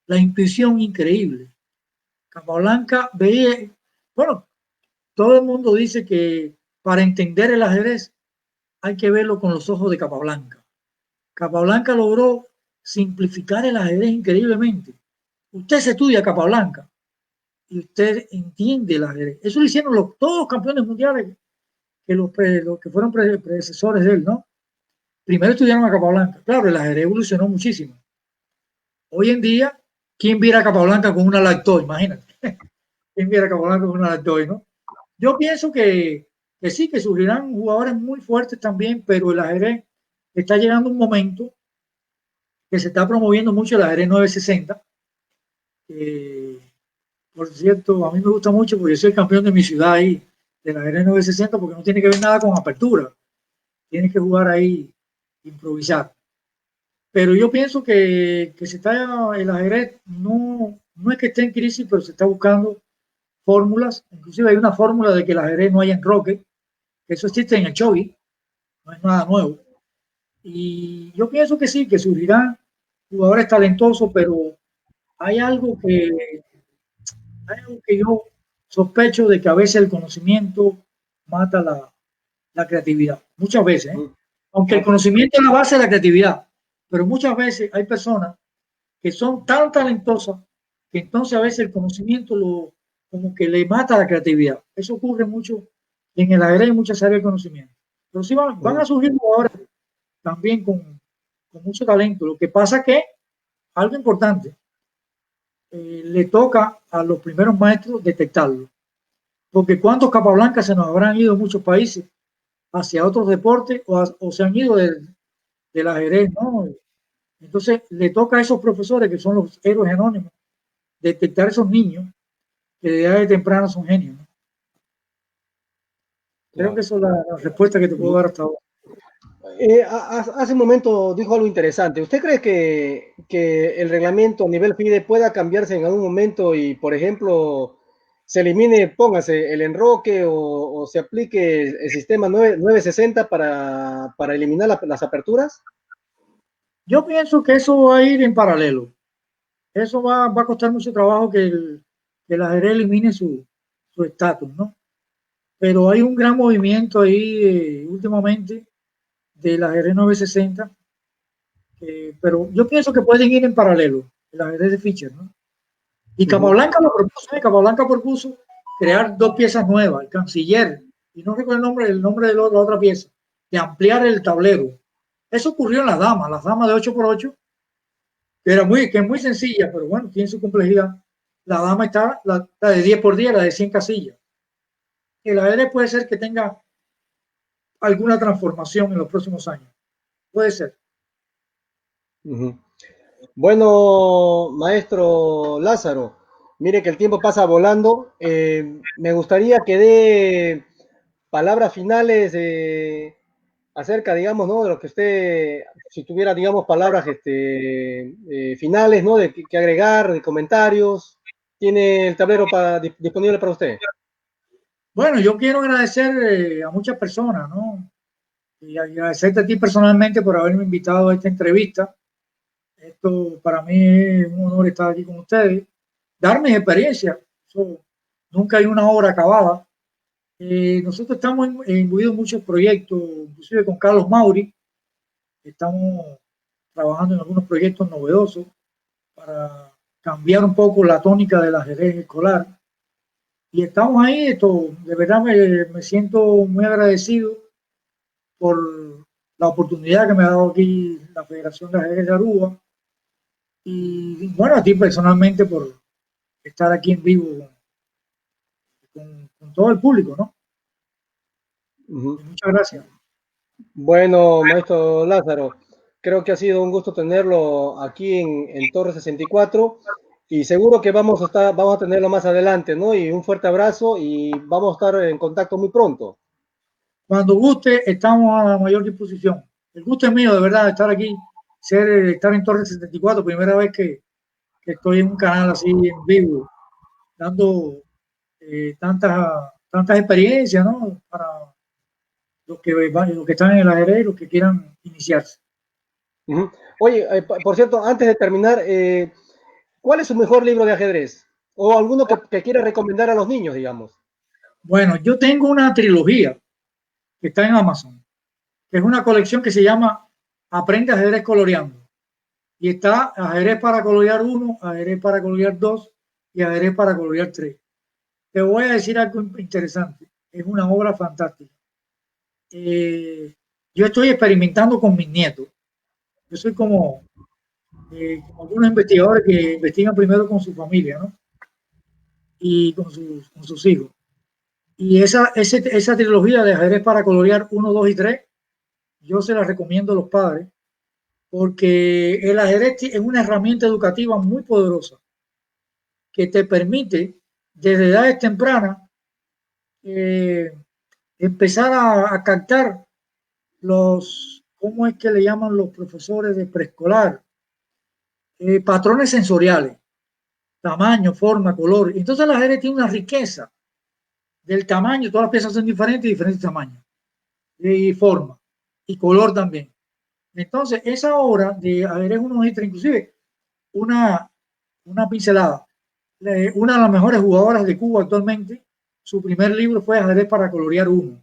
la intuición increíble. Capablanca veía, bueno, todo el mundo dice que para entender el ajedrez hay que verlo con los ojos de Capablanca. Capablanca logró simplificar el ajedrez increíblemente. Usted se estudia Capablanca y usted entiende el ajedrez. Eso lo hicieron todos los campeones mundiales, los que fueron predecesores de él, ¿no? Primero estudiaron a Capablanca. Claro, el ajedrez evolucionó muchísimo. Hoy en día, ¿quién viera a Capablanca con una Lactoy? Imagínate. ¿Quién viera a Capablanca con una Lactoy, no? Yo pienso que sí, que surgirán jugadores muy fuertes también, pero el ajedrez está llegando a un momento que se está promoviendo mucho el ajedrez 960. Por cierto, a mí me gusta mucho porque yo soy el campeón de mi ciudad ahí, del ajedrez 960, porque no tiene que ver nada con apertura. Tienes que jugar ahí, improvisar. Pero yo pienso que el ajedrez no es que esté en crisis, pero se está buscando fórmulas. Inclusive hay una fórmula de que el ajedrez no haya enroque, que eso existe en el shogi, no es nada nuevo. Y yo pienso que sí, que surgirán jugadores talentosos, pero hay algo que, hay algo que yo sospecho de que a veces el conocimiento mata la creatividad. Muchas veces, ¿eh? Aunque el conocimiento es la base de la creatividad, pero muchas veces hay personas que son tan talentosas que entonces a veces el conocimiento como que le mata la creatividad. Eso ocurre mucho en el ajedrez y muchas áreas de conocimiento. Pero sí van a surgir jugadores también con mucho talento. Lo que pasa que, algo importante, le toca a los primeros maestros detectarlo. Porque cuántos Capablancas se nos habrán ido en muchos países hacia otros deportes o se han ido del ajedrez, ¿no? Entonces le toca a esos profesores que son los héroes anónimos detectar a esos niños que de edad temprana son genios, ¿no? Creo que esa es la respuesta que te puedo dar hasta ahora. Hace un momento dijo algo interesante. ¿Usted cree que el reglamento a nivel FIDE pueda cambiarse en algún momento y, por ejemplo, se elimine, póngase el enroque o se aplique el sistema 960 para eliminar las aperturas? Yo pienso que eso va a ir en paralelo. Eso va a costar mucho trabajo que el ajedrez elimine su estatus, ¿no? Pero hay un gran movimiento ahí últimamente del ajedrez 960, pero yo pienso que pueden ir en paralelo, el ajedrez de Fischer, ¿no? Y Capablanca lo propuso, Capablanca propuso crear dos piezas nuevas, el canciller, y no recuerdo el nombre de la otra pieza, de ampliar el tablero. Eso ocurrió en las damas de 8x8, que es muy sencilla, pero bueno, tiene su complejidad. La dama está, la de 10x10, la de 100 casillas. El ajedrez puede ser que tenga alguna transformación en los próximos años. Puede ser. Bueno, maestro Lázaro, mire que el tiempo pasa volando. Me gustaría que dé palabras finales acerca, digamos, ¿no? De lo que usted, si tuviera, digamos, palabras finales, ¿no? De que agregar, de comentarios. Tiene el tablero disponible para usted. Bueno, yo quiero agradecer a muchas personas, ¿no? Y agradecerte a ti personalmente por haberme invitado a esta entrevista. Esto para mí es un honor estar aquí con ustedes, dar mis experiencias. Nunca hay una obra acabada. Nosotros estamos imbuidos en muchos proyectos, inclusive con Carlos Mauri. Estamos trabajando en algunos proyectos novedosos para cambiar un poco la tónica del ajedrez escolar. Y estamos ahí, de verdad me siento muy agradecido por la oportunidad que me ha dado aquí la Federación de Ajedrez de Aruba. Y bueno, a ti personalmente por estar aquí en vivo con todo el público, ¿no? Muchas gracias. Bueno, maestro Lázaro, creo que ha sido un gusto tenerlo aquí en Torre 64 y seguro que vamos a tenerlo más adelante, ¿no? Y un fuerte abrazo y vamos a estar en contacto muy pronto. Cuando guste, estamos a la mayor disposición. El gusto es mío, de verdad, estar aquí, estar en Torre 64, primera vez que estoy en un canal así en vivo, dando tantas experiencias, ¿no? Para los que están en el ajedrez y los que quieran iniciarse. Oye, por cierto, antes de terminar, ¿cuál es su mejor libro de ajedrez? O alguno que quiera recomendar a los niños, digamos. Bueno, yo tengo una trilogía que está en Amazon, que es una colección que se llama Aprende ajedrez coloreando. Y está ajedrez para colorear 1, ajedrez para colorear 2 y Ajedrez para colorear 3. Te voy a decir algo interesante. Es una obra fantástica. Yo estoy experimentando con mis nietos. Yo soy como algunos investigadores que investigan primero con su familia, ¿no? Y con sus hijos. Y esa trilogía de Ajedrez para colorear 1, 2 y 3, yo se la recomiendo a los padres, porque el ajedrez es una herramienta educativa muy poderosa que te permite desde edades tempranas empezar a captar ¿cómo es que le llaman los profesores de preescolar? Patrones sensoriales, tamaño, forma, color. Entonces el ajedrez tiene una riqueza del tamaño, todas las piezas son diferentes, diferentes tamaños, y forma, y color también. Entonces, esa obra de ajedrez 1, 2 y 3, inclusive una pincelada. Una de las mejores jugadoras de Cuba actualmente, su primer libro fue Ajedrez para colorear 1,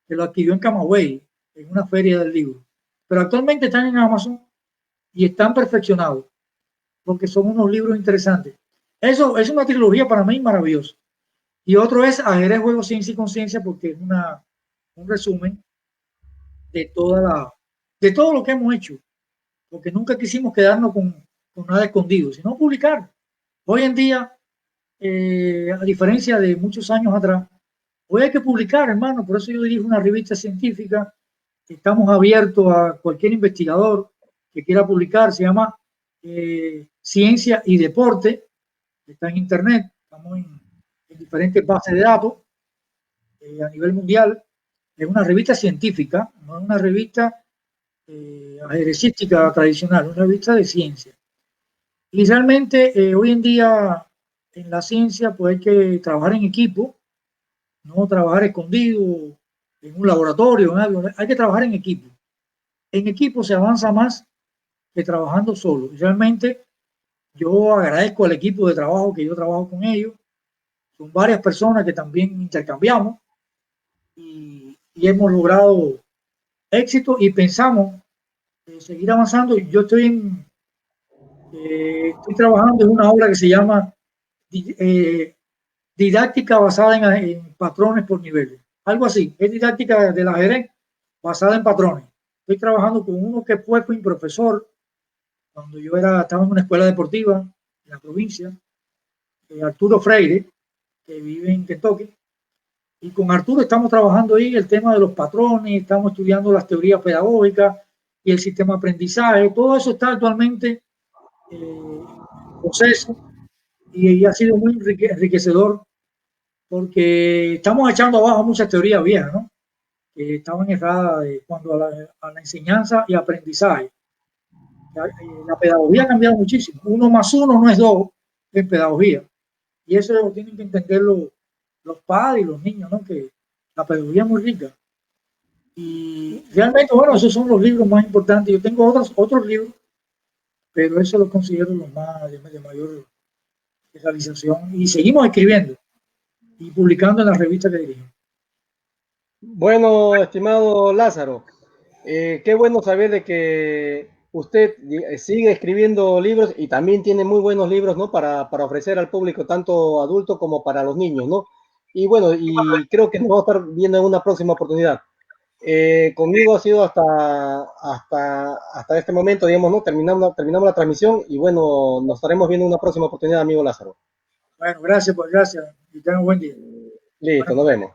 que lo adquirió en Camagüey, en una feria del libro. Pero actualmente están en Amazon y están perfeccionados, porque son unos libros interesantes. Eso es una trilogía para mí maravillosa. Y otro es Ajedrez, Juego, Ciencia y Conciencia, porque es un resumen de todo lo que hemos hecho, porque nunca quisimos quedarnos con nada escondido, sino publicar. Hoy en día, a diferencia de muchos años atrás, hoy hay que publicar, hermano. Por eso yo dirijo una revista científica. Estamos abiertos a cualquier investigador que quiera publicar. Se llama Ciencia y Deporte. Está en internet. Estamos en diferentes bases de datos a nivel mundial. Es una revista científica, no es una revista ajedrecística tradicional, es una revista de ciencia. Y realmente hoy en día en la ciencia pues hay que trabajar en equipo, no trabajar escondido en un laboratorio, en algo. Hay que trabajar en equipo. En equipo se avanza más que trabajando solo. Y realmente yo agradezco al equipo de trabajo que yo trabajo con ellos. Son varias personas que también intercambiamos y hemos logrado éxito y pensamos seguir avanzando. Yo estoy trabajando en una obra que se llama didáctica basada en patrones por niveles. Algo así, es didáctica del ajedrez basada en patrones. Estoy trabajando con uno que fue mi profesor cuando yo estaba en una escuela deportiva en la provincia, Arturo Freire, que vive en Kentucky. Y con Arturo estamos trabajando ahí el tema de los patrones, estamos estudiando las teorías pedagógicas y el sistema de aprendizaje. Todo eso está actualmente en proceso y ha sido muy enriquecedor porque estamos echando abajo muchas teorías viejas, ¿no? Que estaban erradas cuando a la enseñanza y aprendizaje. La pedagogía ha cambiado muchísimo. 1 más 1 no es 2 en pedagogía. Y eso lo tienen que entender los padres y los niños, ¿no? Que la pedagogía es muy rica. Y realmente, bueno, esos son los libros más importantes. Yo tengo otros libros, pero esos los considero los más de mayor realización. Y seguimos escribiendo y publicando en las revistas que dirigimos. Bueno, estimado Lázaro, qué bueno saber de que usted sigue escribiendo libros y también tiene muy buenos libros, ¿no? Para ofrecer al público, tanto adulto como para los niños, ¿no? Y bueno, y creo que nos vamos a estar viendo en una próxima oportunidad. Conmigo ha sido hasta este momento, digamos, ¿no? Terminamos la transmisión y bueno, nos estaremos viendo en una próxima oportunidad, amigo Lázaro. Bueno, gracias, pues gracias. Y tengan un buen día. Listo, nos vemos.